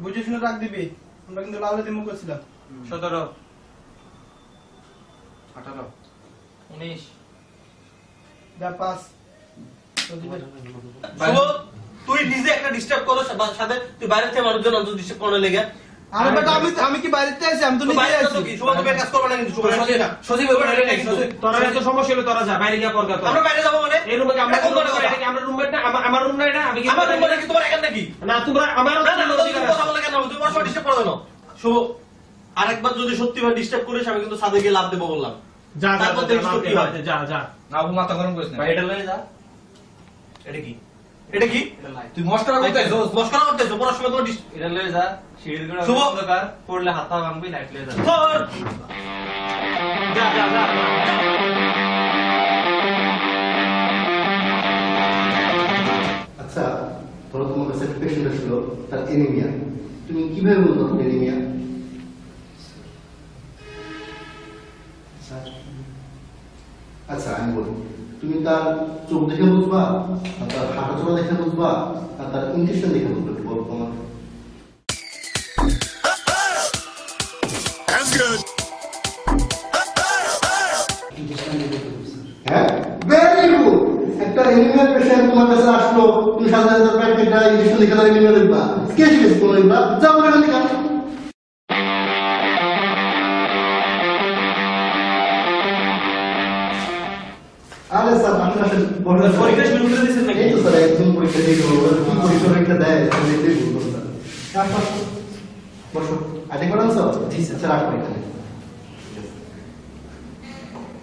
বুঝে শুনে ডাক দিবি আমরা কিন্তু লালে দিমু করছিলাম 17 18 19 যা পাস শুভ, তুই নিজে একটা ডিস্টার্ব করো সাথে, তুই বাইরে থেকে মানুষজন অন্তত ডিস্টার্ব করার লেগে। আরে বেটা আমি কি বাইরেতে আছি? আমি তো নিজে বাইরে আছি। তো কি শুভ, তুমি কাজ করবে না কিন্তু শুভ, সজীব তোরা এত সমস্যা হলে তোরা যা বাইরে গিয়ে পড় কর। আমরা বাইরে যাবো মানে এই রুমে আমরা এখন করে কথা। আমরা রুমমেট না, আমার রুম না এটা। আমি কি আমার রুম মানে কি তোমার এখান নাকি? না তোমরা আমার না না, তুমি কথা বলে কেন? তুমি আমার ডিস্টার্ব করো কেন? শুভ, আরেকবার যদি সত্যি ভাবে ডিস্টার্ব করিস আমি কিন্তু সাথে গিয়ে লাভ দেবো বললাম। যা যা তারপর দেখিস তো কি হয়। যা যা না আবু মাথা গরম করিস না ভাই এটা লয়ে যা। এটা কি? এটা কি? তুই মস্করা করতেছিস মস্করা করতেছো, পড়াশোনা করে এটা লয়ে যা সিঁড়ির গোড়া শুভ। অন্ধকার পড়লে হাত পা ভাঙবি লাইট লয়ে যা যা যা যা আচ্ছা, ধরো তোমার কাছে একটা পেশেন্ট ছিল, তার এনিমিয়া, তুমি কিভাবে বলতো তুমি এনিমিয়া? আচ্ছা আমি বলি, তুমি তার চোখ দেখে বুঝবা, আর তার হাঁটা চলা দেখে বুঝবা, আর তার ইনজেকশন দেখে বুঝবা, একটু বলো তোমার। হ্যাঁ, ভেরি গুড। একটা এনিমিয়া পেশেন্ট তোমার কাছে আসলো, তুমি সাথে সাথে প্যাকেটটা ইনজেকশন দেখে তার এনিমিয়া দেখবা, স্কেচ বেস করে দেখবা, যাও বলে দেখা। আরে স্যার আপনি আসেন, পরীক্ষা শুরু করে দিয়েছেন নাকি? এই তো স্যার একদম পরীক্ষা দিয়ে গেল, কি পরীক্ষা দেয় স্যার দেখতেই বলবো স্যার। বসো, আইডি কার্ড আনছো? জি স্যার, রাখো এখানে।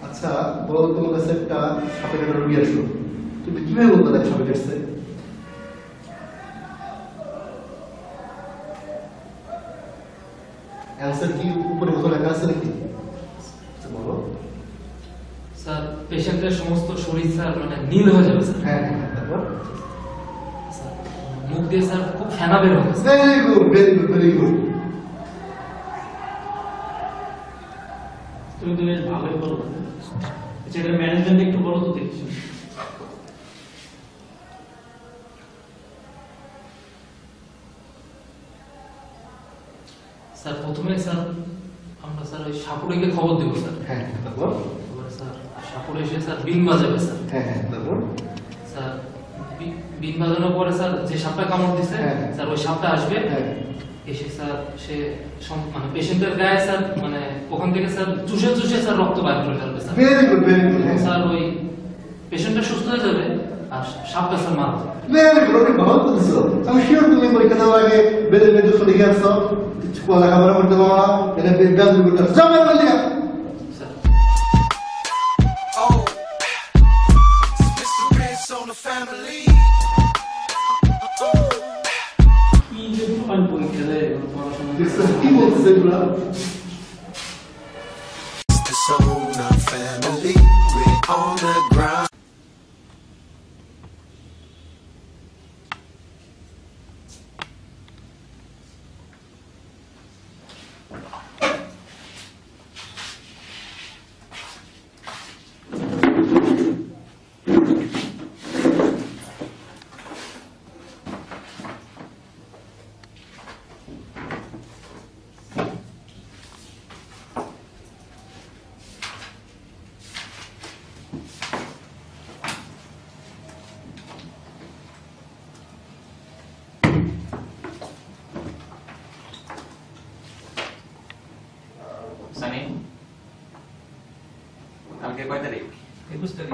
আচ্ছা বলো, তোমার কাছে একটা সাপের একটা রোগী আসলো, তুমি কিভাবে বলতে দেখ সাপে কাটছে? অ্যান্সার কি উপরে কোথাও লেখা আছে নাকি? আচ্ছা বলো। স্যার পেশেন্টের সমস্ত শরীর স্যার মানে নীল হয়ে যাবে স্যার। হ্যাঁ হ্যাঁ, তারপর? স্যার মুখ দিয়ে স্যার খুব ফেনা বের হবে sir. Very good, very good, very good. তুমি তো বেশ ভালোই বলো। যেটা ম্যানেজমেন্ট একটু বলো তো দেখছি। স্যার প্রথমে স্যার আমরা স্যার ওই সাপুড়েকে খবর দেবো স্যার। হ্যাঁ তারপর? তারপরে স্যার সাপুড়ে এসে স্যার বিন বাজাবে স্যার। হ্যাঁ হ্যাঁ, তারপর? স্যার বিন বাজানোর পরে স্যার যে সাপটা কামড় দিছে স্যার ওই সাপটা আসবে, এসে স্যার সে মানে পেশেন্টের গায়ে স্যার মানে ওখান থেকে স্যার চুষে চুষে স্যার রক্ত বাইর করে ফেলবে sir. Very good, very good. Sir ওই পেশেন্টটা সুস্থ হয়ে যাবে আর সাপটা স্যার মারা যাবে। ভেরি গুড, অনেক ভালো বলছো। আমি শিওর তুমি পরীক্ষা দেওয়ার আগে বেদের মেয়েদের শুনে দেখে আসছো, লেখাপড়া করতে পারো না, এটা বেদ করতে আসছো, যাও বের থেকে। কি বলছে এগুলা? সানি কালকে কয় তারিখ? 21 তারিখ।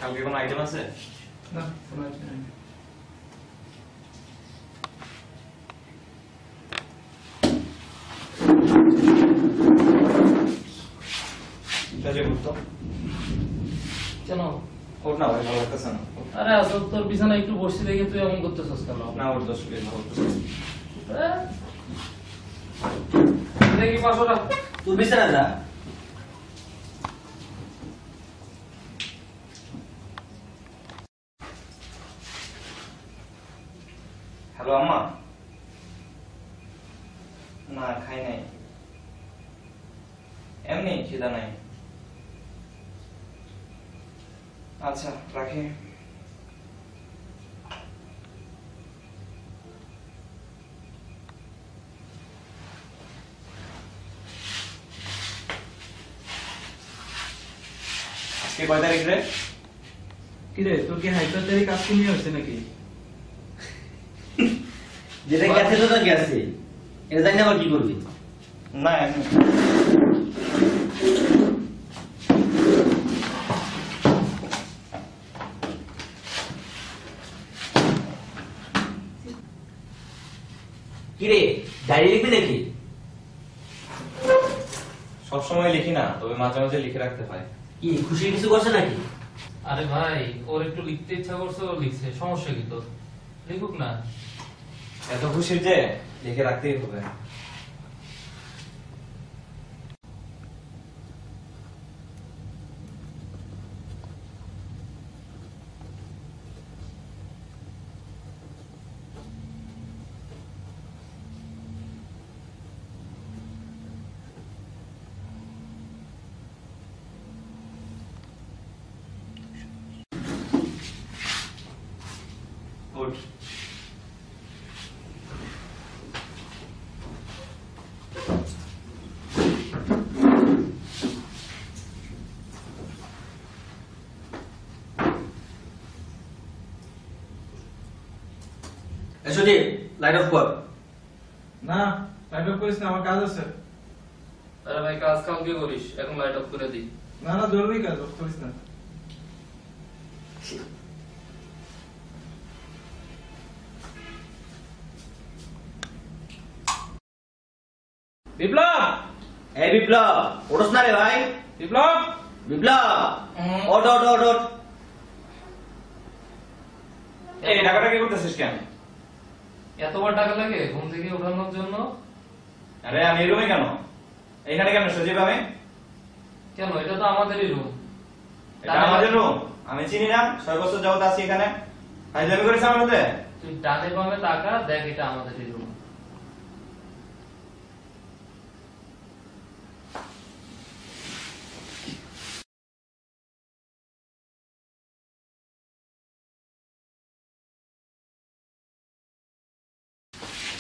কালকে কোনো আইটেম আছে? না, কোনো আইটেম নেই। কেন? ওর না ভাই ভালো লাগতেছে না। আরে আসল তোর বিছানা একটু বসে দেখে তুই এমন করতেছস কেন? না ওর দোষ প্লিজ ভালো লাগতেছে দেখি 500 টাকা তুই বিছানা যা। হ্যালো আম্মা, না খাই নাই, এমনি খিদা নাই। আচ্ছা রাখি। কে কয় তারিখ রে? কিরে তোর কি হাইপারটারি কাজ নিয়ে হচ্ছে নাকি? যেটা গেছে তো গেছে, এটা জানি না আবার কি করবি। না কিরে ডায়েরি লিখবি নাকি? সবসময় লিখি না, তবে মাঝে মাঝে লিখে রাখতে হয়। কি খুশি কিছু করছে নাকি? আরে ভাই ওর একটু লিখতে ইচ্ছা করছে, ও লিখছে, সমস্যা কি তোর? লিখুক না। এত খুশির যে লিখে রাখতেই হবে। উঠ। এসো লাইট অফ কর। না লাইট অফ করিস না, আমার কাজ আছে। আরে ভাই কাজ কালকে করিস, এখন লাইট অফ করে দিই। না না জরুরি কাজ, অফ করিস না। বিপ্লব, এই বিপ্লব ওঠস না রে ভাই। বিপ্লব, বিপ্লব ওঠ ওঠ ওঠ ওঠ। এই টাকাটা কি করতেছিস কেন? এতবার টাকা লাগে ঘুম থেকে ওঠানোর জন্য? আরে আমি এই রুমে কেন? এখানে কেন সজীব? আমি কেন? এটা তো আমাদেরই রুম। এটা আমাদের রুম, আমি চিনি না। 6 বছর যাবত আছি এখানে। ফাইজলামি করিস আমার সাথে? তুই ডানে বামে তাকা, দেখ এটা আমাদেরই room.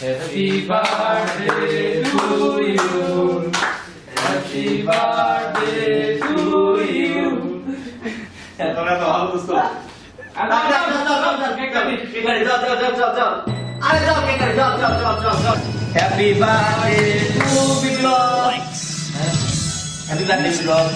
Happy birthday to you. Happy birthday to you. তোরা তো ভালো দোস্ত। Happy birthday to Biplab. Happy birthday Biplab.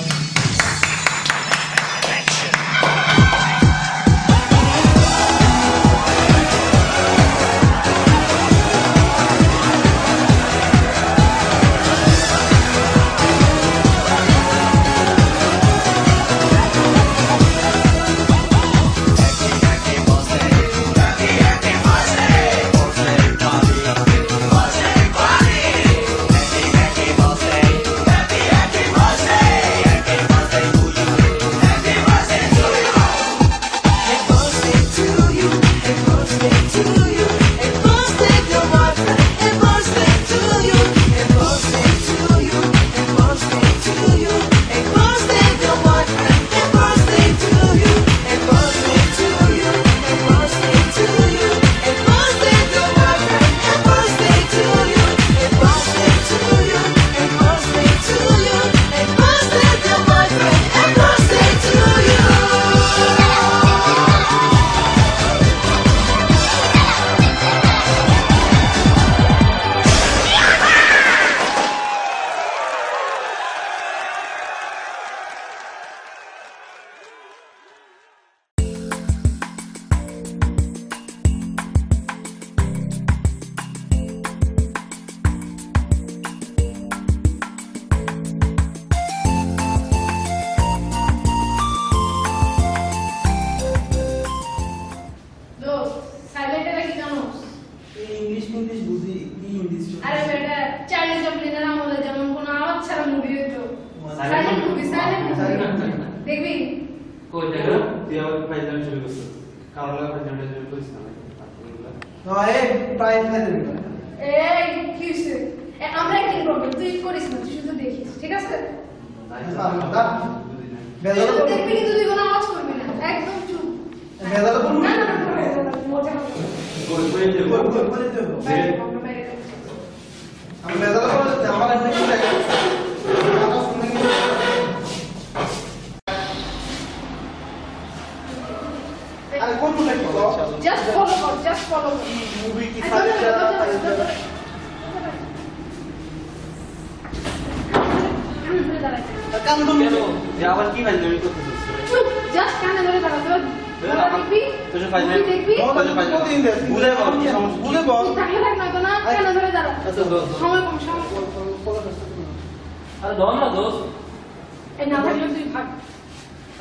দেখবি কই দেখা তুই আমার ফাইজলামি শুরু করছিস, কারণ ফাইজলামি শুরু করিস না। এই কি হইছে? আমরা একদিন করবো, তুই করিস না, তুই শুধু দেখিস, ঠিক আছে? দেখবি কিন্তু তুই কোনো আওয়াজ করবি না, একদম চুপ। না না না মজা ধরে দাঁড়াইছে কান বন্ধ যে আবার কি ভাই তুমি করতেছিস চুপ জাস্ট কানে ধরে দাঁড়াতে দেখবি তুই ফাইল দেখবি বুঝে বল কি সমস্যা বুঝে বল তাকে রাখ না তো না কানে ধরে দাঁড়া সময় কম আরে দোন না দোস্ত এই না থাকলে তুই ভাগ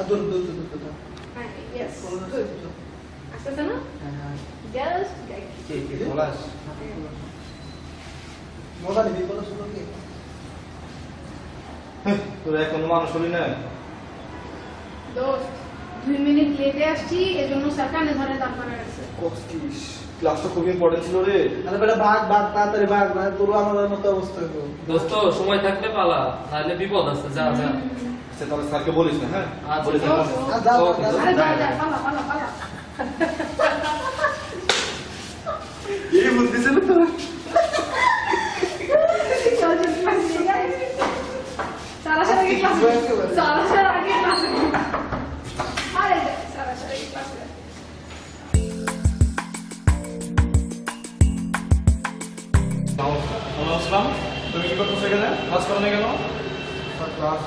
দূর হ্যাঁ ইয়েস আসছে না জাস্ট কি বলাস মজা নিবি কথা শুনো কি তোর এখন মানুষ হলি না দোস্ত 2 মিনিট লেটে আসছি এজন্য স্যার কানে ধরে দাঁড় করা গেছে কোস্কিস ক্লাসটা খুব ইম্পর্টেন্ট ছিল রে আরে বেটা ভাগ তাড়াতাড়ি ভাগ না তোর আমার মতো অবস্থা হলো দোস্ত সময় থাকতে পালা নাহলে বিপদ আছে যা যা আচ্ছা তাহলে স্যারকে বলিস না হ্যাঁ বলিস না যা পালা এই বুঝতেছ না তো সারা আগে ক্লাসে আরে সারা ক্লাসে আসসালাম তুমি কি করতেছো এখানে ক্লাস করো না কেন ক্লাস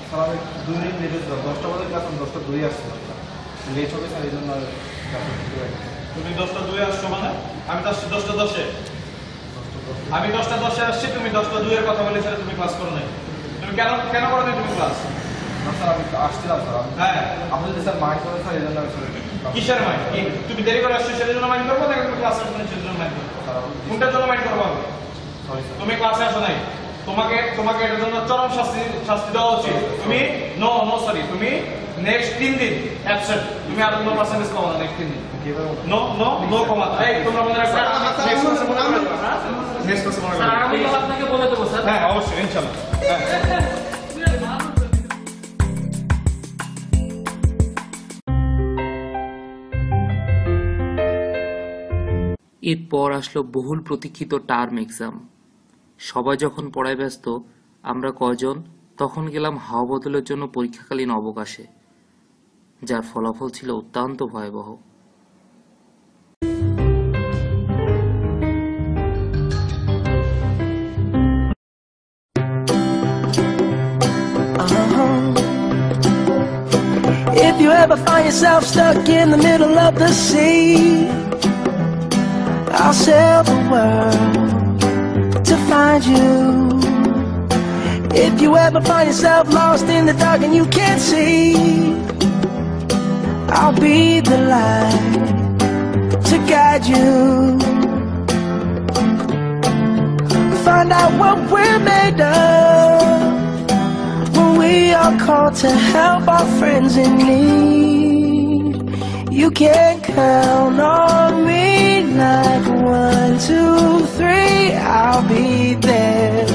স্যার আমি 2 মিনিট লেট 10টা বাজে ক্লাস 10টা 2 আসছে লেট হবে স্যার এই জন্য তুমি 10টা 2 আসছো মানে আমি তো আসছি 10টা 10-এ আমি 10টা 10-এ আসছি তুমি 10টা 2 এর কথা বলেছিলে তুমি ক্লাস করো নাই তুমি কেন করো নাই তুমি ক্লাস না স্যার আমি আসছিলাম স্যার হ্যাঁ আপনি যদি স্যার মাইন্ড করেন স্যার এই জন্য আমি কিসের মাইন্ড তুমি দেরি করে আসছো সেটার জন্য মাইন্ড করবো নাকি তুমি ক্লাস আসছো না সেটার জন্য মাইন্ড করবো কোনটার জন্য মাইন্ড করবো আমি তুমি ক্লাসে আসো নাই তোমাকে এটার জন্য চরম শাস্তি দেওয়া উচিত তুমি নো সরি তুমি নেক্সট 3 দিন অ্যাবসেন্ট তুমি আর কোনো পার্সেন্টেজ পাবো না নেক্সট 3 দিন নো কমা এই তোমরা মনে রাখবে নেক্সট ক্লাসে মনে রাখবে নেক্সট ক্লাসে মনে রাখবে স্যার আমি কাল আপনাকে বলে দেবো স্যার হ্যাঁ অবশ্যই ইনশাআল্লাহ এরপর আসলো বহুল প্রতীক্ষিত টার্ম এক্সাম। সবাই যখন পড়ায় ব্যস্ত, আমরা কয়জন তখন গেলাম হাওয়া বদলের জন্য পরীক্ষাকালীন অবকাশে, যার ফলাফল ছিল অত্যন্ত ভয়াবহ। If you ever find yourself stuck in the middle of the sea, I'll sail the world to find you. If you ever find yourself lost in the dark and you can't see, I'll be the light to guide you. Find out what we're made of when we are called to help our friends in need. You can count on me like 1, 2, 3, I'll be there.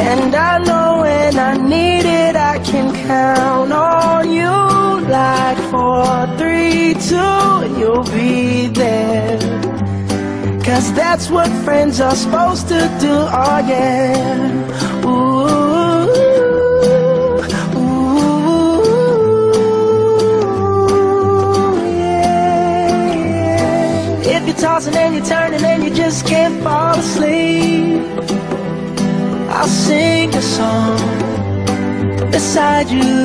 And I know when I need it, I can count on you like 4, 3, 2, and you'll be there. 'Cause that's what friends are supposed to do, oh yeah. Ooh, yeah. If you're tossing and you're turning and you just can't fall asleep, I'll sing a song beside you.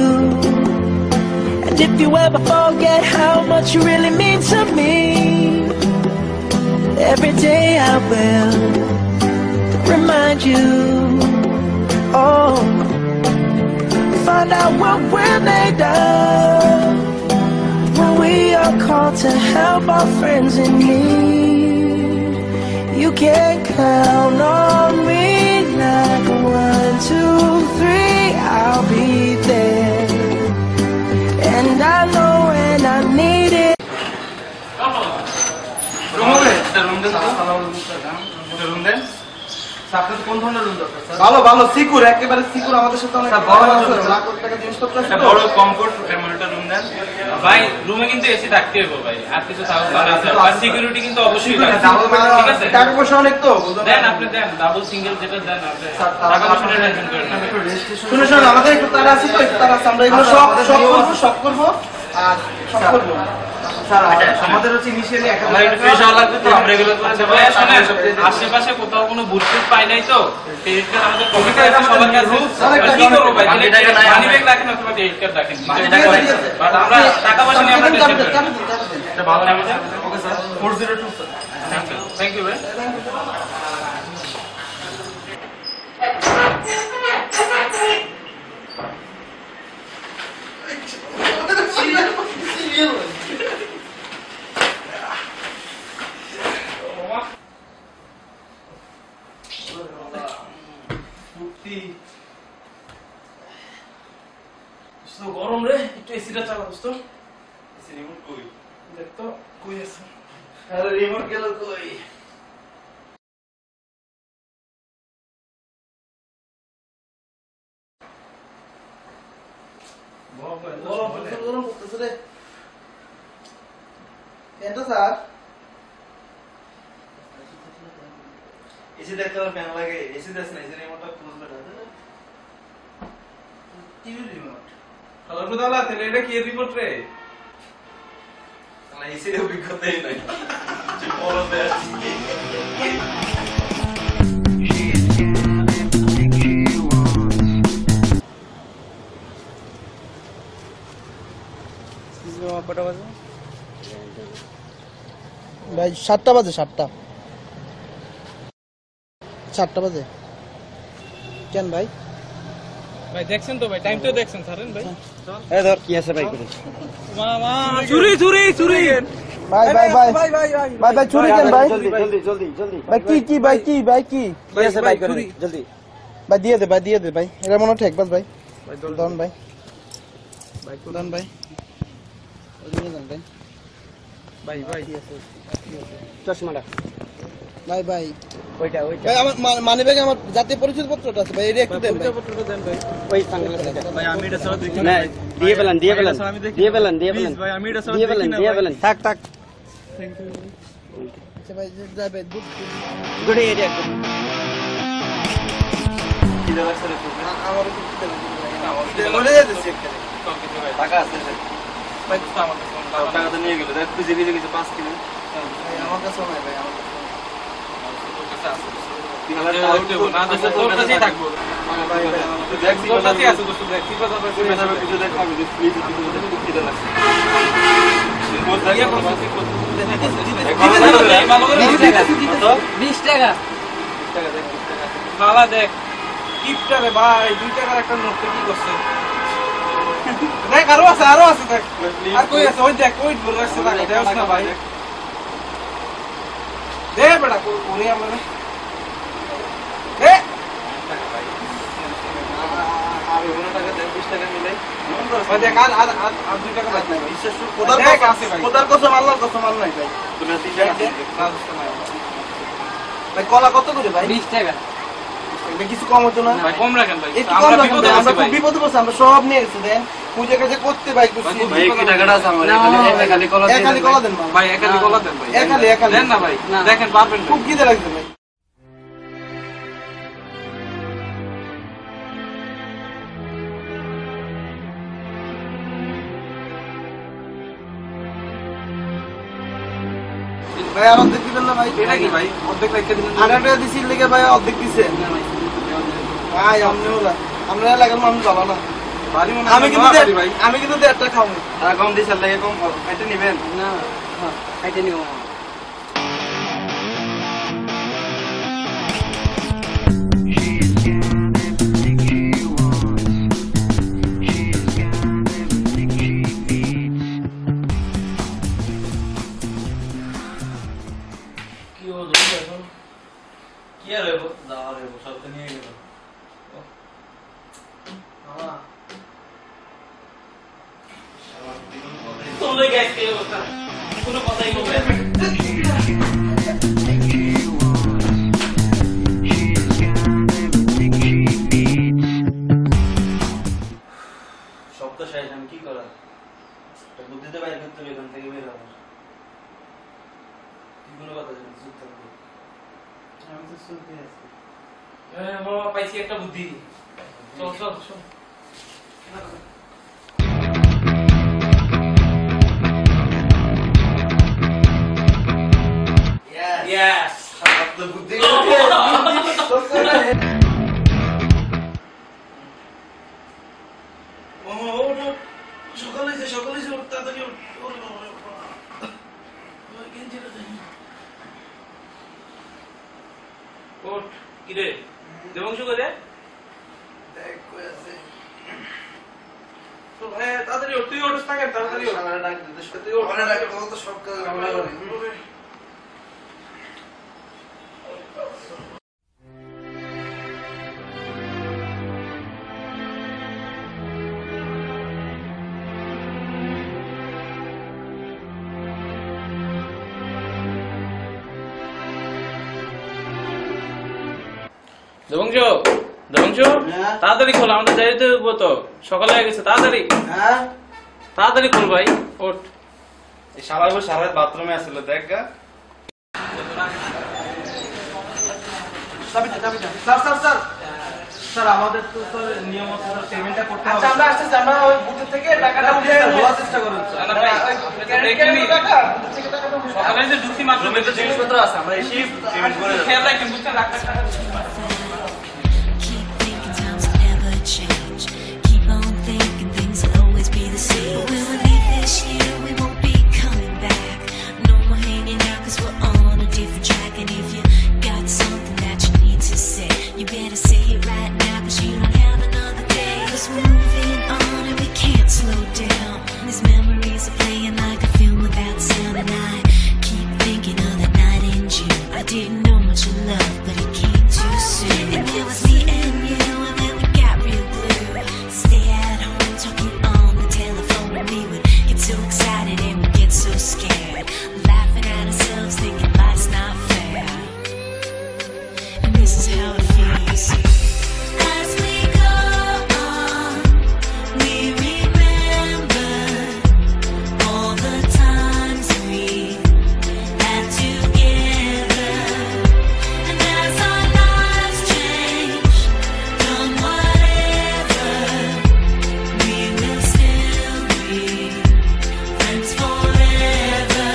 And if you ever forget how much you really mean to me, every day I will remind you. Oh, find out what we're made of when we are called to help our friends in need. You can count on me like 1, 2, 3, I'll be there. And I know when I need it. ভালো ভালো secure একেবারে secure আমাদের সাথে অনেক বড় লাখ কোটি টাকা জিনিসপত্র আছে তো বড় কমফোর্ট একটা রুম দেন ভাই রুমে কিন্তু এসি থাকতে হবে ভাই আর কিছু থাকবে না আর সিকিউরিটি কিন্তু অবশ্যই লাগবে ঠিক আছে টাকা পয়সা অনেক তো দেন আপনি দেন ডাবল সিঙ্গেল যেটা দেন আপনি টাকা পয়সা টেনশন করেন না শুনুন শুনুন আমাদের একটু তারা আছে তো একটু তারা আমরা এগুলো সব করব আর সব করব স্যার আমাদের হচ্ছে ইনিশিয়ালি আমার একটু ফ্রেশ হওয়া লাগবে তো আমরা এগুলো আচ্ছা ভাই শুনেন আশেপাশে কোথাও কোনো বুটফুট পাই নাই তো ক্রেডিট কার্ড আমাদের পকেটে আছে সবার কাছে কি করবো ভাই মানি ব্যাগ রাখেন অথবা ক্রেডিট কার্ড রাখেন বাট আমরা টাকা পয়সা নিয়ে আমরা এটা ভালো নাম sir okay sir 402 sir thank you ভাই গরম রে একটু এসিটা চালা দোস্ত এসি রিমোট কই দেখ তো কই আছে আরে রিমোট গেল কই গরম করতেছে রে এটা স্যার এসি দেখতে আর ফ্যান লাগে এসি দেখ না এসি রিমোটটা ক্লোজ করে দাও টিভি রিমোট হ্যালো প্রদালা তাহলে এটা কি রিমোট রে তাহলে এসি এর অভিজ্ঞতাই নাই যে বড় দেশ কটা বাজে ভাই 7টা বাজে 7টা বাজে কেন ভাই ভাই দেখছেন তো ভাই টাইম তো দেখছেন ছাড়েন ভাই এই ধর কি আছে ভাই করে মামা চুরি চুরি চুরি ভাই চুরি কেন ভাই জলদি ভাই কি ভাই কি আছে ভাই করে জলদি ভাই দিয়ে দে ভাই এটা মনে হয় ঠেকবাস ভাই দন ভাই দন ভাই ওদিকে যান ভাই চশমাটা ভাই ওইটা ভাই আমার মানি ব্যাগে আমার জাতীয় পরিচয় পত্রটা আছে ভাই এটা একটু দেন ভাই পত্রটা দেন ভাই ওই সাংগ্লাসটা ভাই আমি এটা সব দেখি না দিয়ে পেলেন ভাই আমি এটা সব দেখি না দিয়ে পেলেন থাক থ্যাংক ইউ আচ্ছা ভাই যাবে গুড এরিয়া কি দাও স্যার আমার মনে যাচ্ছে টাকা আছে ভাই তো আমার কাছে টাকা তো নিয়ে গেল দেখ খুঁজে কিছু 5 কিলো ভাই আমার কাছে নাই ভাই আমার দেখ টিপটা রে ভাই 2 টাকার একটা নোট কি করছে দেখ আরো আছে দেখ আর কই আছে ওই দেখ ওই ধরে রাখছে টাকা দেওস না ভাই দে বেটা কোনে আমরা দে আর 15 টাকা দেন 20 টাকা মিলাই ভাই দেখ আর 2 টাকা বাদ নাই বিশ্বাস খোদার কসম আল্লাহর কসম আর নাই ভাই তুমি 3 টাকা ভাই কলা কত করে ভাই 20 টাকা কিছু কম হতো না ভাই কম রাখেন ভাই আমরা বিপদে আছি ভাই বিপদে পড়ছি আমরা সব নিয়ে গেছি দেন পূজা কাছে করতে ভাই ভাই কি টাকাটা আছে আমার একালি কলা দেন ভাই একালি কলা দেন ভাই একালি দেন না ভাই দেখেন পারবেন খুব খিদে লাগছে ভাই ভাই আর অর্ধেক দিবেন না ভাই এটা কি ভাই অর্ধেক রেখে দিলেন আড়াই টাকা দিছিল লেগে ভাই অর্ধেক দিছে ভাই আমরা লাগার মানুষ ভালো না আমি কিন্তু 1.5 টাকা খাবো আর কম দিছে লাগে কম খাইতে নিবেন না খাইতে নিও বুদ্ধিতে বাইরে করতে হবে এখান থেকে বের হবো কি কোনো কথা জানি চুপ থাকবো আমি তো শুনতে আছি মামা পাইছি একটা বুদ্ধি চল কিরে দেবংশু করে তাড়াতাড়ি তুই ওঠস না কেন তাড়াতাড়ি সব কাজ দেবংশু দেবংশু তাড়াতাড়ি খোল আমাদের যাইতে হইব তো সকালে হয়ে গেছে তাড়াতাড়ি তাড়াতাড়ি খোল ভাই ওঠ এই সবাই সারা রাত বাথরুমে আসছিল দেখ গা স্যার আমাদের তো নিয়ম মতো পেমেন্টটা করতে হবে। আমরা আসতেছি, আমরা ওই বুথ থেকে টাকাটা উঠে নেওয়ার চেষ্টা করব। সকালে যে ঢুকছি মাত্র জিনিসপত্র আছে আমরা এসে পেমেন্ট করে দেব। খেয়াল রাখেন বুঝছেন লাখ টাকা Keep on thinking things will always be the same. But when we leave this year, we won't be coming back. No more hanging out 'cause we're on a different track. And if you got something that you need to say, you better say it right now 'cause you don't have another day. 'Cause we're moving on and we can't slow down. These memories are playing like a film without sound. And I keep thinking of that night in June. I didn't know much of love, but it came too soon. And it was me and you, and then we got real blue. Stay at home talking on the telephone, and we would get so excited and we'd get so scared, laughing at ourselves thinking life's not fair. And this is how it feels. As we go on, we remember all the times we had together. And as our lives change, done whatever, we will still be friends forever.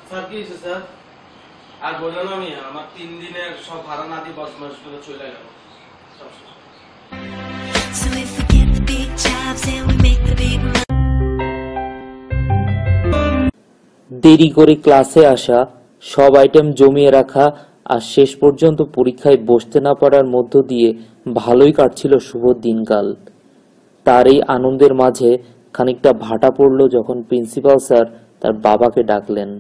Sir কি হয়েছে sir? আর বললাম আমি আমার 3 দিনের সব ভাড়া না দিয়ে বদমাশ করে চলে গেল। So if we get the big jobs and we make the big money. দেরি করে ক্লাসে আসা, সব আইটেম জমিয়ে রাখা আর শেষ পর্যন্ত পরীক্ষায় বসতে না পারার মধ্য দিয়ে ভালোই কাটছিল শুভ দিনকাল। তার এই আনন্দের মাঝে খানিকটা ভাটা পড়ল যখন প্রিন্সিপাল স্যার তার বাবাকে ডাকলেন।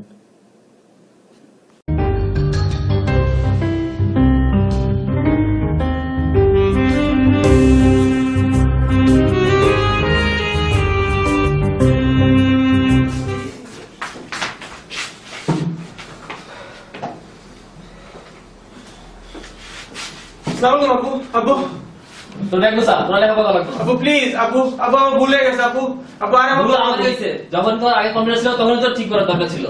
সালাম আবু আবু তোর ব্যাগ মুসা তোরা লেখা কথা লাগবে আবু প্লিজ আবু আবু আমার ভুলে গেছে আবু আবু আর আমার আমাকে হইছে যখন তোর আগে কনফারেন্স ছিল তখন তোর ঠিক করার দরকার ছিল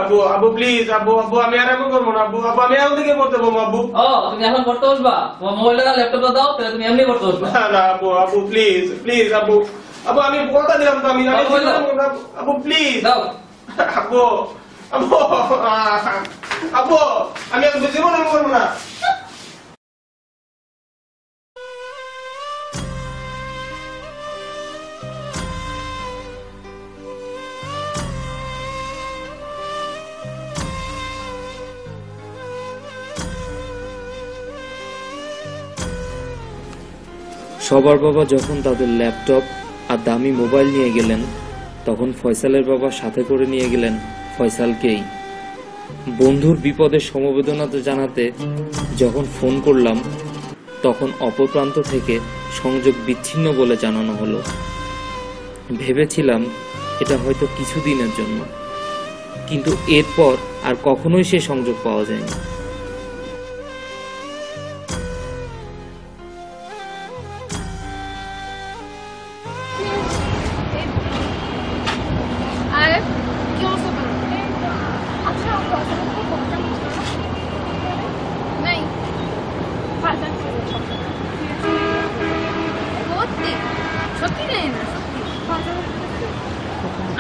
আবু আবু প্লিজ আবু আবু আমি আর এমন করবো না আবু আবু আমি এখন থেকে পড়তে পারবো আবু ও তুমি এখন করতে বসবা তোমার মোবাইলটা ল্যাপটপটা দাও তাহলে তুমি এমনি করতে বসবা না না আবু আবু প্লিজ প্লিজ আবু আবু আমি কথা দিলাম তো আমি আবু প্লিজ দাও আবু আবু আবু আমি আর জীবন করবো না সবার বাবা যখন তাদের ল্যাপটপ আর দামি মোবাইল নিয়ে গেলেন, তখন ফয়সালের বাবা সাথে করে নিয়ে গেলেন ফয়সালকেই। বন্ধুর বিপদের সমবেদনা জানাতে যখন ফোন করলাম, তখন অপর প্রান্ত থেকে সংযোগ বিচ্ছিন্ন বলে জানানো হলো। ভেবেছিলাম এটা হয়তো কিছুদিনের জন্য, কিন্তু এরপর আর কখনোই সে সংযোগ পাওয়া যায়নি।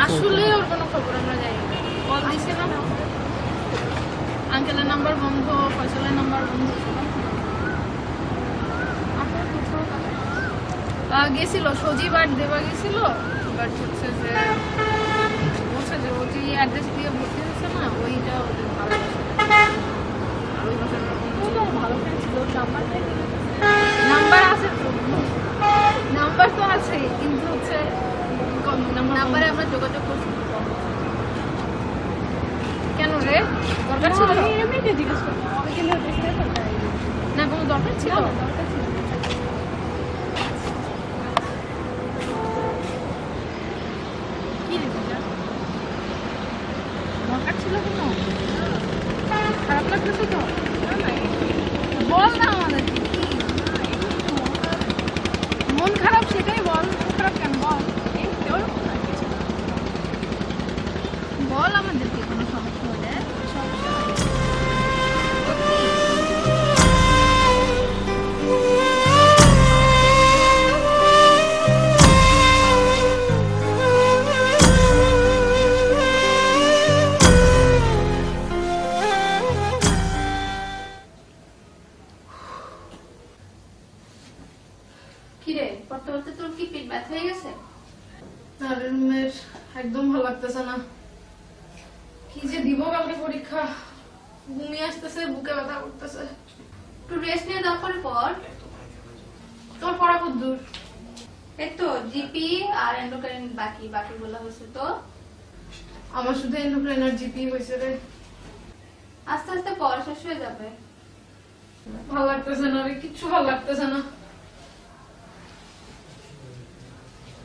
আসলে ওর কোনো খবর আমরা জানি না। কল দিছে না, রাসেলের নাম্বার বন্ধ, ফয়সালের নাম্বার বন্ধ। গেছিল সজীব আর দেবা গেছিল, বাট হচ্ছে যে বলছে যে ও যে অ্যাড্রেস দিয়ে ভর্তি হচ্ছে না, ওইটা ওদের ভালো আর ওই বাসাটা ভালো ফ্রেন্ড ছিল। নাম্বার আছে তো, নাম্বার তো আছে, কিন্তু হচ্ছে নাম্বারে আমরা যোগাযোগ করছি। কেন রে, দরকার ছিল? এমনিতে জিজ্ঞেস করছি না, কোনো দরকার ছিল? কি রে দরকার ছিল? কোনো খারাপ লাগতেছে তো? বল না আমাদের মন খারাপ, সেটাই বল। মন খারাপ কেন বল, বল আমাদেরকে কোনো সমস্যা হলে। কিরে পড়তে পড়তে তোর কি পেট ব্যথা হয়ে গেছে? আরে মেয়ের একদম ভালো লাগতেছে না। কি যে দিব কালকে পরীক্ষা, ঘুমিয়ে আসতেছে, বুকে ব্যথা করতেছে। একটু রেস্ট নিয়ে তারপরে পড়। তোর পড়া কত দূর? এই তো জিপি আর এন্ডোক্রাইন বাকিগুলো হয়েছে তো। আমার শুধু এন্ডোক্রাইন আর জিপি হয়েছে রে। আস্তে আস্তে পড়া শেষ হয়ে যাবে। ভালো লাগতেছে না রে, কিচ্ছু ভালো লাগতেছে না।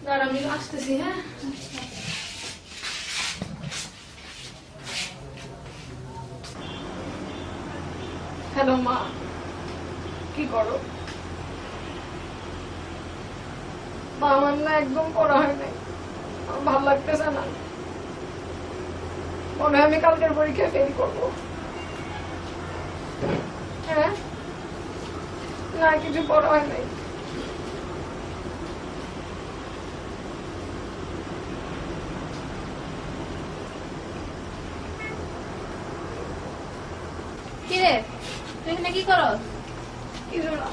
দাঁড়া আমি আসতেছি। হ্যাঁ হ্যালো মা, কি করো? মা আমার না একদম পড়া হয় নাই, আমার ভালো লাগতেছে না। মনে হয় আমি কালকের পরীক্ষায় ফেল করবো। হ্যাঁ না, কিছু পড়া হয় নাই। কিরে তুই এখানে কি করস? কিছু না।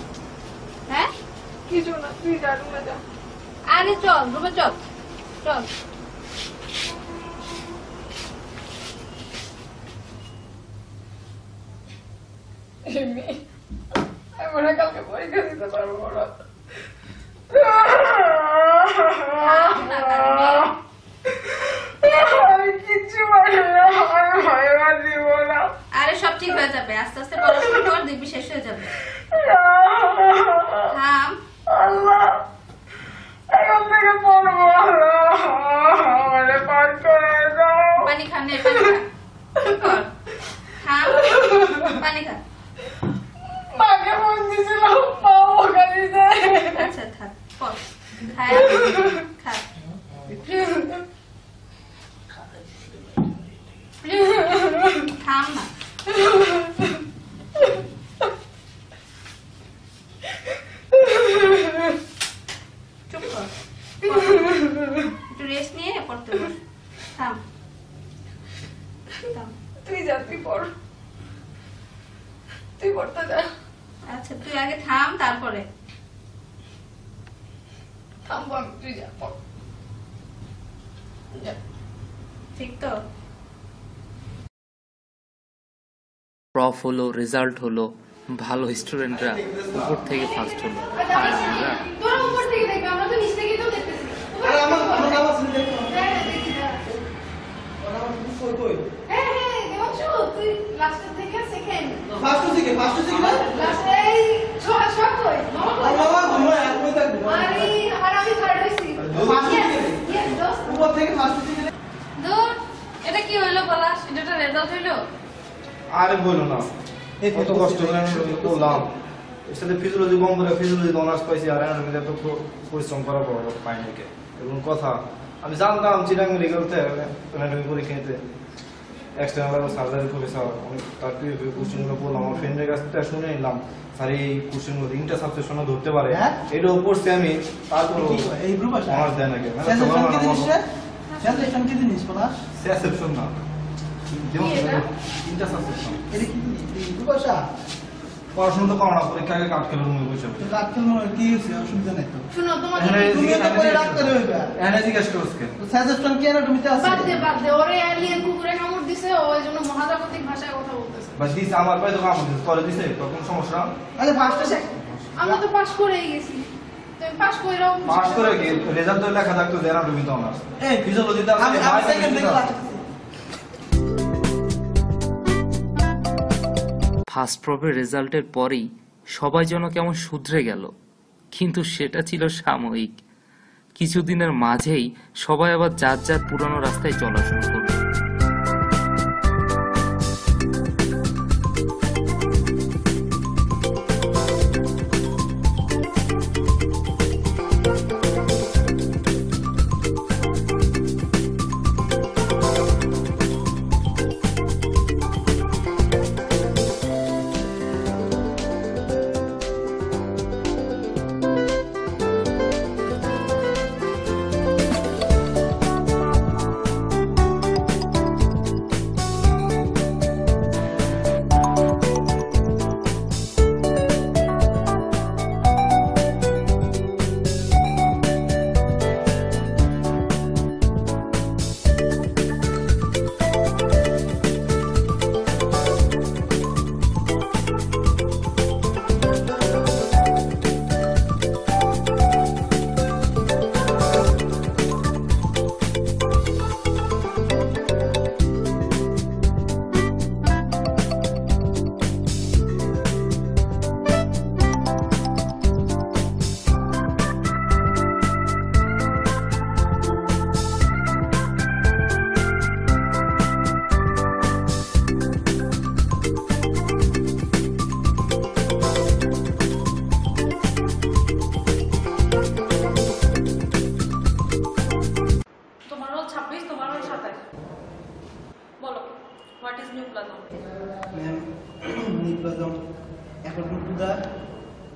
হ্যাঁ কিছু না, তুই যা রুমে যা। আরে চল রুমে চল, চল। আমরা কালকে পরীক্ষা দিতে পারবো না। আরে সব ঠিক হয়ে যাবে, আস্তে আস্তে পড়াশোনা কর, দেখবি শেষ হয়ে যাবে। থাম। পানি খা, নে পানি খা। থাম, পানি খা। মাকে ফোন দিয়েছিলাম, মা বকা দিয়েছে। আচ্ছা থাক, পড়, খায় খা। থাম না। চুপ কর, একটু রেস্ট নিয়ে পড়তে বস। থাম। তুই যা, তুই পড়, তুই পড়তে যা। আচ্ছা তুই আগে থাম, তারপরে থামবো আমি, তুই যা পড়। ঠিক তো? প্রফ হলো, রেজাল্ট হলো, ভালো স্টুডেন্টরা উপর থেকে ফার্স্ট হলো, আর আমরা তোরা উপর থেকে দেখবে, আমরা তো নিচ থেকে তো দেখতেছি। আরে আমার নাম আছে দেখো। হ্যাঁ দেখি না। কই হ্যাঁ হ্যাঁ দেবচু, তুই লাস্টের থেকে সেকেন্ড। ফার্স্ট থেকে না লাস্টে এই সব কই বাবা ঘুমায় আর কই থাকবো। আরে আর আমি থার্ড হইছি। ইয়েস দোস্ত, উপর থেকে ফার্স্ট থেকে। দূর, এটা কি হইলো বলা? এটা রেজাল্ট হইলো? আরে বলো না, কত কষ্ট করে আমি করলাম। এর সাথে ফিজিওলজি বন্ধ করে ফিজিওলজি অনার্স পাইছি, আর এর মধ্যে এত পরিশ্রম করার পর পাইনি কে এবং কথা আমি জানতাম চিরাং মেডিকেলতে অ্যানাটমি পরীক্ষা নিতে এক্সটার্নাল সার্জারি করে স্যার আমি তার কোশ্চেনগুলো পড়লাম, আমার ফ্রেন্ডের কাছ থেকে শুনে নিলাম স্যার এই কোশ্চেনগুলো তিনটা সাবজেকশনে ধরতে পারে, এটাও পড়ছি আমি। তারপর এই গ্রুপ আছে অনার্স দেয় নাকি সেকশন কি জিনিস রে? সেকশন কি জিনিস বলা? সেকশন না তিনটা সাবজেকশন এটা কি পয়সা পড়াশোনা তো করো না, পরীক্ষা আগে কাট খেলে রুমে বসে রাত কেন কি হয়েছে অসুবিধা নাই তো শুনো তোমাদের তুমি তো পরে ডাক্তার হইবা এনে জিজ্ঞেস করছে তো সাজেশন কি অ্যানাটমিতে আছে বাদ দে ওরে এলিয়েন কুকুরে কামড় দিছে ওই জন্য মহাজাগতিক ভাষায় কথা বলতেছে বাস দিস আমার পায়ে তো কামড় দিছে, করে দিছে তো কোনো সমস্যা না। আরে ফার্স্টে আমরা তো পাস করেই গেছি তুমি পাস কইরাও পাস করে কি রেজাল্ট তো লেখা থাকতো যে অ্যানাটমি তো অনার্স এই ফিজিওলজি তো আমি সেকেন্ড থেকে ফার্স্ট প্রবের রেজাল্টের পরেই সবাই যেন কেমন শুধরে গেল, কিন্তু সেটা ছিল সাময়িক। কিছুদিনের মাঝেই সবাই আবার যার যার পুরানো রাস্তায় চলা শুরু করল।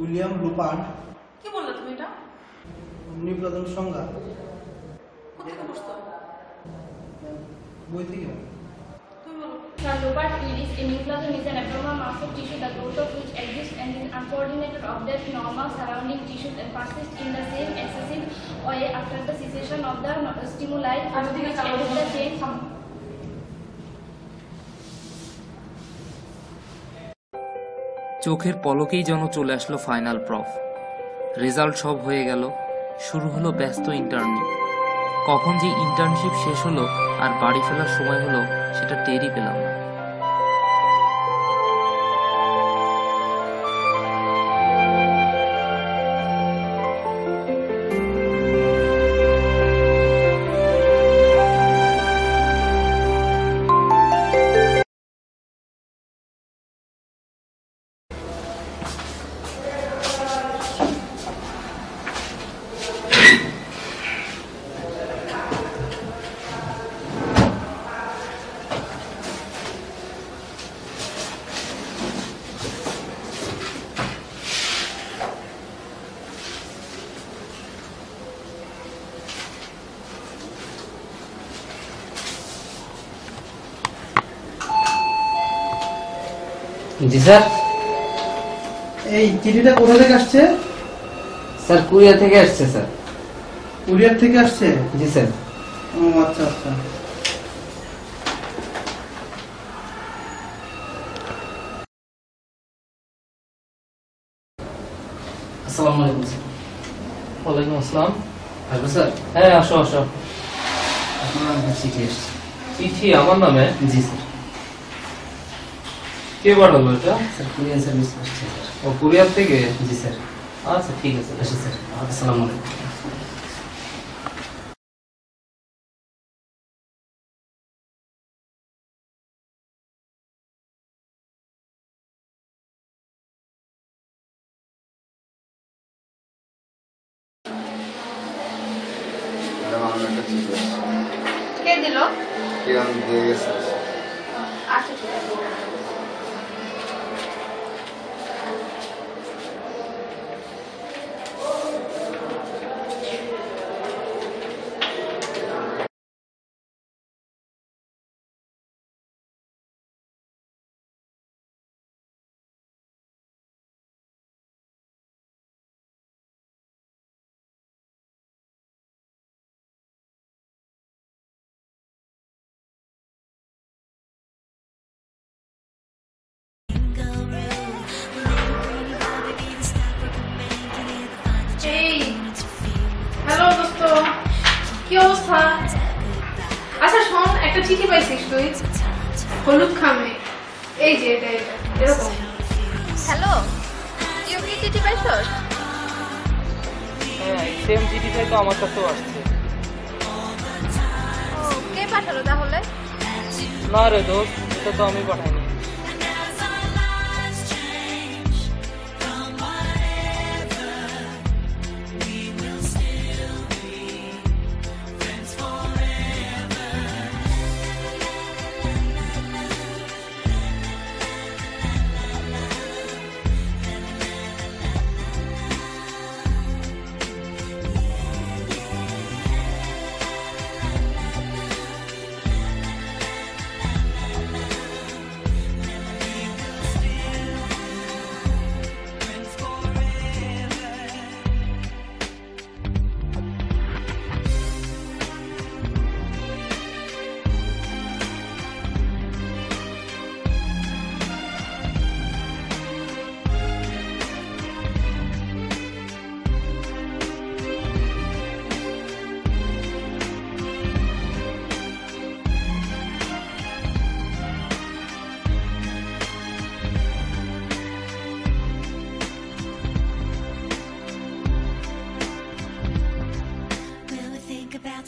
উইলিয়াম রুপার্ট কি বললে তুমি এটা? নিউপ্লাজম সংজ্ঞা কোথেকে বুঝতে বই থেকে Rupert Willis, a nucleus is an abnormal mass of tissue, the growth of which exists and is uncoordinated of the normal surrounding tissues and persists in the same excessive way after the cessation of the stimuli which end the chain. চোখের পলকেই যেন চলে আসলো final proof. Result সব হয়ে গেল, শুরু হলো ব্যস্ত ইন্টার্নি। কখন যে ইন্টার্নশিপ শেষ হলো আর বাড়ি ফেরার সময় হলো সেটা টেরই পেলাম না। জি স্যার। এই চিঠিটা কোথা থেকে আসছে? স্যার কুরিয়ার থেকে আসছে স্যার। কুরিয়ার থেকে আসছে? জি স্যার। ও আচ্ছা আচ্ছা। আসসালামু আলাইকুম স্যার। ওয়ালাইকুম আসসালাম। আসবো স্যার? হ্যাঁ আসো আসো। আপনার নামে চিঠি এসছে। চিঠি আমার নামে? জি স্যার। কে পাঠালো এটা? স্যার কুরিয়ার সার্ভিস আসছে স্যার। ও কুরিয়ার থেকে? জি স্যার। আচ্ছা ঠিক আছে। আসি স্যার। আসসালামু আলাইকুম। কে দিল? দিয়ে গেছে। আচ্ছা ঠিক আছে। চিঠি পাইছিস তুই? হলুদ খামে এই যে এটা এটা এরকম। হ্যালো, তুইও কি চিঠি পাইছস? হ্যাঁ, সেম চিঠিটাই তো আমার কাছেও আসছে। ও, কে পাঠালো তাহলে? না রে দোস্ত, এটা তো আমি পাঠাইনি।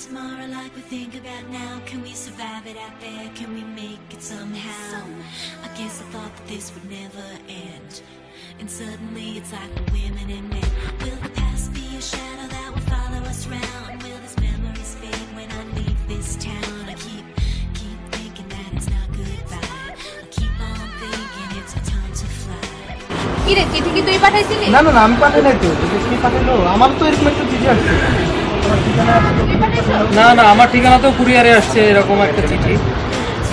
Tomorrow like we think about now. Can we survive it out there? Can we make it somehow? I guess I thought that this would never end, and suddenly it's like we're women and men. Will the past be a shadow that will follow us round? Will these memories fade when I leave this town? I keep thinking that it's not goodbye. I keep on thinking it's our time to fly. কি রে, চিঠি কি তুই পাঠাইছিলি? না না না, আমি পাঠাই নাই তো। কি পাঠাইলো? আমার তো এরকম একটা চিঠি আসছে। না না, আমার ঠিকানাতেও কুরিয়ারে আসছে এরকম একটা চিঠি।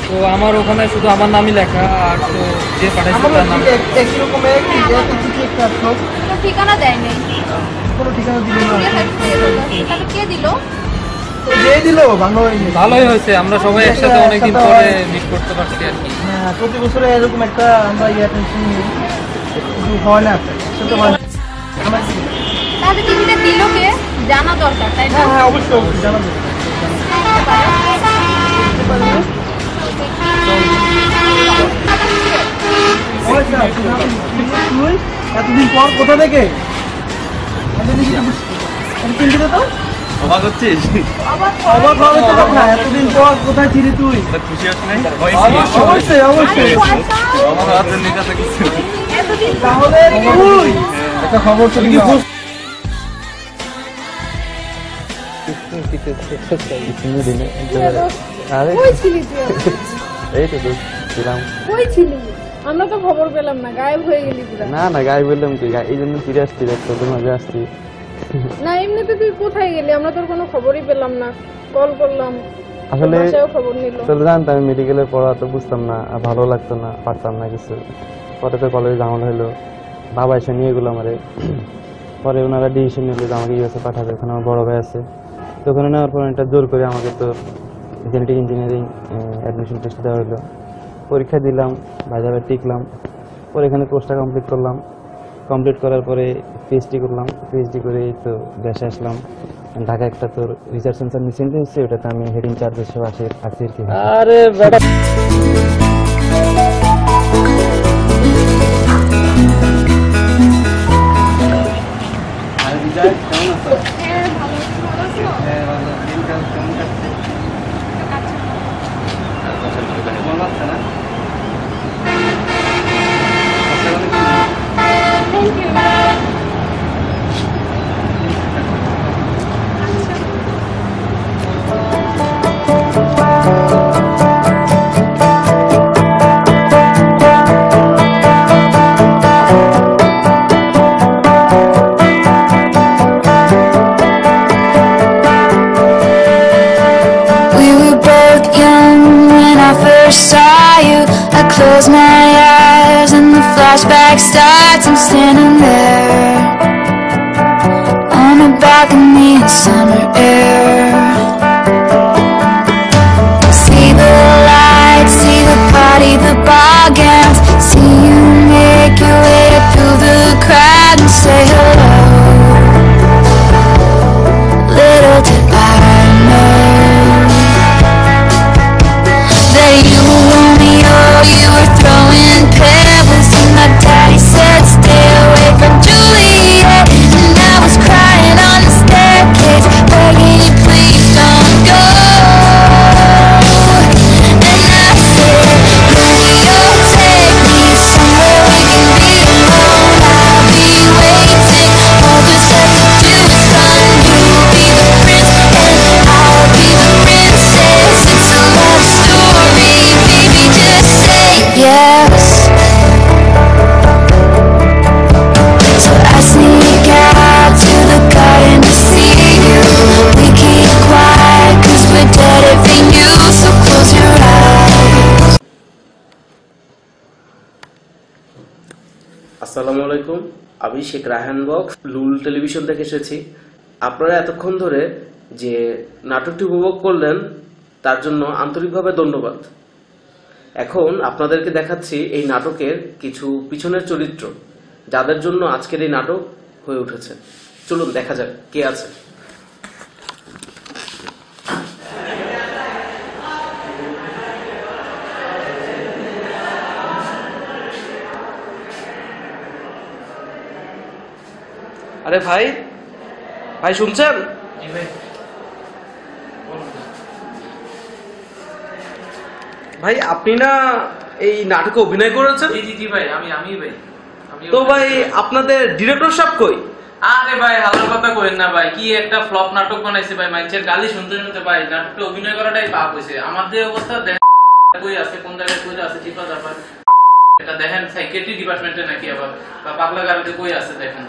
তো আমার ওখানে শুধু আমার নামই লেখা, আর তো যে পাঠাইছে তার নাম একই রকম একই চিঠি একটা আসলো। কোনো ঠিকানা দেয় নাই। কোনো ঠিকানা দিল না। তাহলে কে দিল? যে দিল ভালোই হয়েছে, আমরা সবাই একসাথে অনেকদিন পরে মিট করতে পারছি আর কি। হ্যাঁ, প্রতি বছরে এরকম একটা আমরা টেনশন হয় না, সেটা হয় না। তাহলে চিঠিটা দিল কে জানা দরকার, তাই না? হ্যাঁ অবশ্যই অবশ্যই জানা দরকার। এতদিন পর কোথা থেকে চিন্তিত তো? অবাক হচ্ছিস? অবাক হবে তো কথা, এতদিন পর কোথায় ছিলি তুই? খুশি হস নাই? অবশ্যই অবশ্যই। আমার হাত নিতে কিছু তাহলে তুই একটা খবর তো কি আমরা তো খবর পেলাম না, গায়েব হয়ে গেলি পুরা। না না, গায়েব বললাম কি, এই জন্য ফিরে আসছি, তোদের মাঝে আসছি। না এমনিতে তুই কোথায় গেলি? আমরা তোর কোনো খবরই পেলাম না, কল করলাম আসলে খবর নিল। তোর জানতাম মেডিকেলে পড়া, তো বুঝতাম না, ভালো লাগতো না, পারতাম না কিছু। পরে তো কলেজে ঝামেলা হলো, বাবা এসে নিয়ে গেলো আমারে। পরে ওনারা ডিসিশন নিল যে আমাকে ইউএসএ পাঠাবে, ওখানে আমার বড় ভাই আছে। তো ওখানে নেওয়ার পর এটা জোর করে আমাকে তো জেনেটিক ইঞ্জিনিয়ারিং অ্যাডমিশন টেস্ট দেওয়া হলো। পরীক্ষা দিলাম, ভাইভাবে টিকলাম। পরে এখানে কোর্সটা কমপ্লিট করলাম। কমপ্লিট করার পরে পিএইচডি করলাম। পিএইচডি করে তো দেশে আসলাম। ঢাকা একটা তোর রিসার্চ সেন্টার রিসেন্টলি হচ্ছে, ওটাতে আমি হেড ইনচার্জ হিসেবে আছি আর কি। আরে বেটা close my eyes and the flashback starts. I'm standing there on a balcony in summer air. See the lights, see the party, the ball gowns. See you make your way through the crowd and say hello. Little did I know আসসালামু আলাইকুম, আমি Sheikh Raihan box লুল television থেকে এসেছি। আপনারা এতক্ষণ ধরে যে নাটকটি উপভোগ করলেন তার জন্য আন্তরিকভাবে ধন্যবাদ। এখন আপনাদেরকে দেখাচ্ছি এই নাটকের কিছু পিছনের চরিত্র যাদের জন্য আজকের এই নাটক হয়ে উঠেছে। চলুন দেখা যাক কে আছে। আরে ভাই, ভাই শুনছেন? ভাই আপনি না এই নাটকে অভিনয় করেছেন? জি ভাই, আমি ভাই। তো ভাই আপনাদের ডিরেক্টর সাহেব কই? আরে ভাই হালার কথা কইেন না ভাই, কি একটা ফ্লপ নাটক বানাইছে ভাই, মানুষের গালি শুনতে শুনতে ভাই নাটকটা অভিনয় করাটাই পাপ হইছে। আমাদের অবস্থা দেখেন কই আছে, কোন জায়গায় কই আছে, ঠিক আছে ব্যাপার। এটা দেখেন সাইকিয়াট্রি ডিপার্টমেন্টে নাকি আবার, বা পাগলা গাড়িতে কই আছে দেখেন।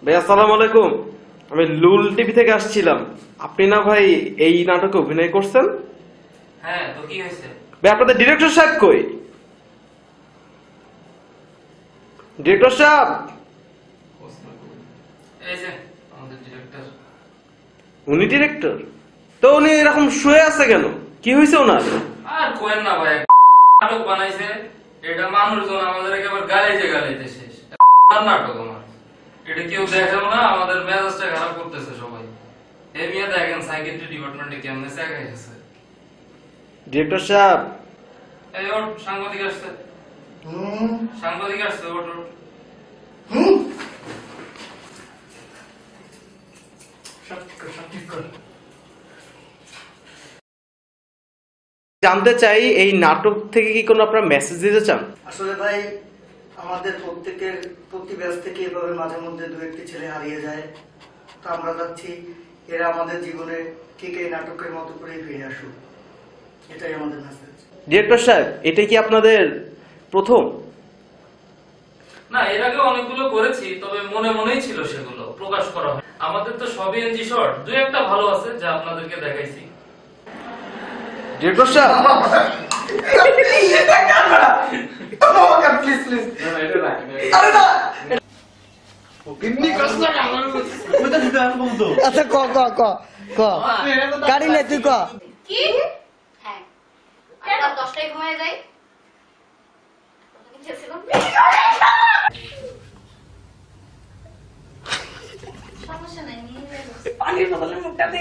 ভাই আসসালামু আলাইকুম, আমি লুল টিভি থেকে আসছিলাম। আপনি না ভাই এই নাটকে অভিনয় করছেন? হ্যাঁ, তো কি হয়েছে? ভাই আপনাদের ডিরেক্টর সাহেব কই? ডিরেক্টর সাহেব? এই যে আমাদের ডিরেক্টর। উনি ডিরেক্টর? তো উনি এরকম শুয়ে আছে কেন? কি হয়েছে ওনার? আর কোয়েন না ভাই, নাটক বানাইছে, এটা মানুষজন আমাদের একেবারে গালাইতে শেষ। নাটক আমার এটা কেউ দেখেও না, আমাদের মেজাজটা খারাপ করতেছে সবাই। এই মেয়ে দেখেন সাইকিয়াট্রি ডিপার্টমেন্টে কেমনে জায়গায় আছে। ডিরেক্টর সাহেব, এই ওর সাংবাদিক আসছে, সাংবাদিক আসছে, ওর জানতে চাই এই নাটক থেকে কি কোনো আপনারা মেসেজ দিতে চান? আসলে ভাই আমাদের প্রত্যেকের প্রতি ব্যাচ থেকে এভাবে মাঝে মধ্যে দু একটি ছেলে হারিয়ে যায়, তো আমরা চাচ্ছি এরা আমাদের জীবনে ঠিক এই নাটকের মতো করে ফিরে আসুক, এটাই আমাদের মেসেজ। ডিরেক্টর সাহেব, এটা কি আপনাদের প্রথম? না, এর আগে অনেকগুলো করেছি, তবে মনে মনেই ছিল, সেগুলো প্রকাশ করা হয়। আমাদের তো সবই এনজি শর্ট, দুই একটা ভালো আছে যা আপনাদেরকে দেখাইছি। ডিরেক্টর সাহেব, আচ্ছা ক ক ক ক গাড়ি নে তুই ক। কি? হ্যাঁ, আর রাত 10টায় ঘুমিয়ে যাই। সমস্যা নাই, নিয়ে যাবো। পানির বদলে মুখটা দে।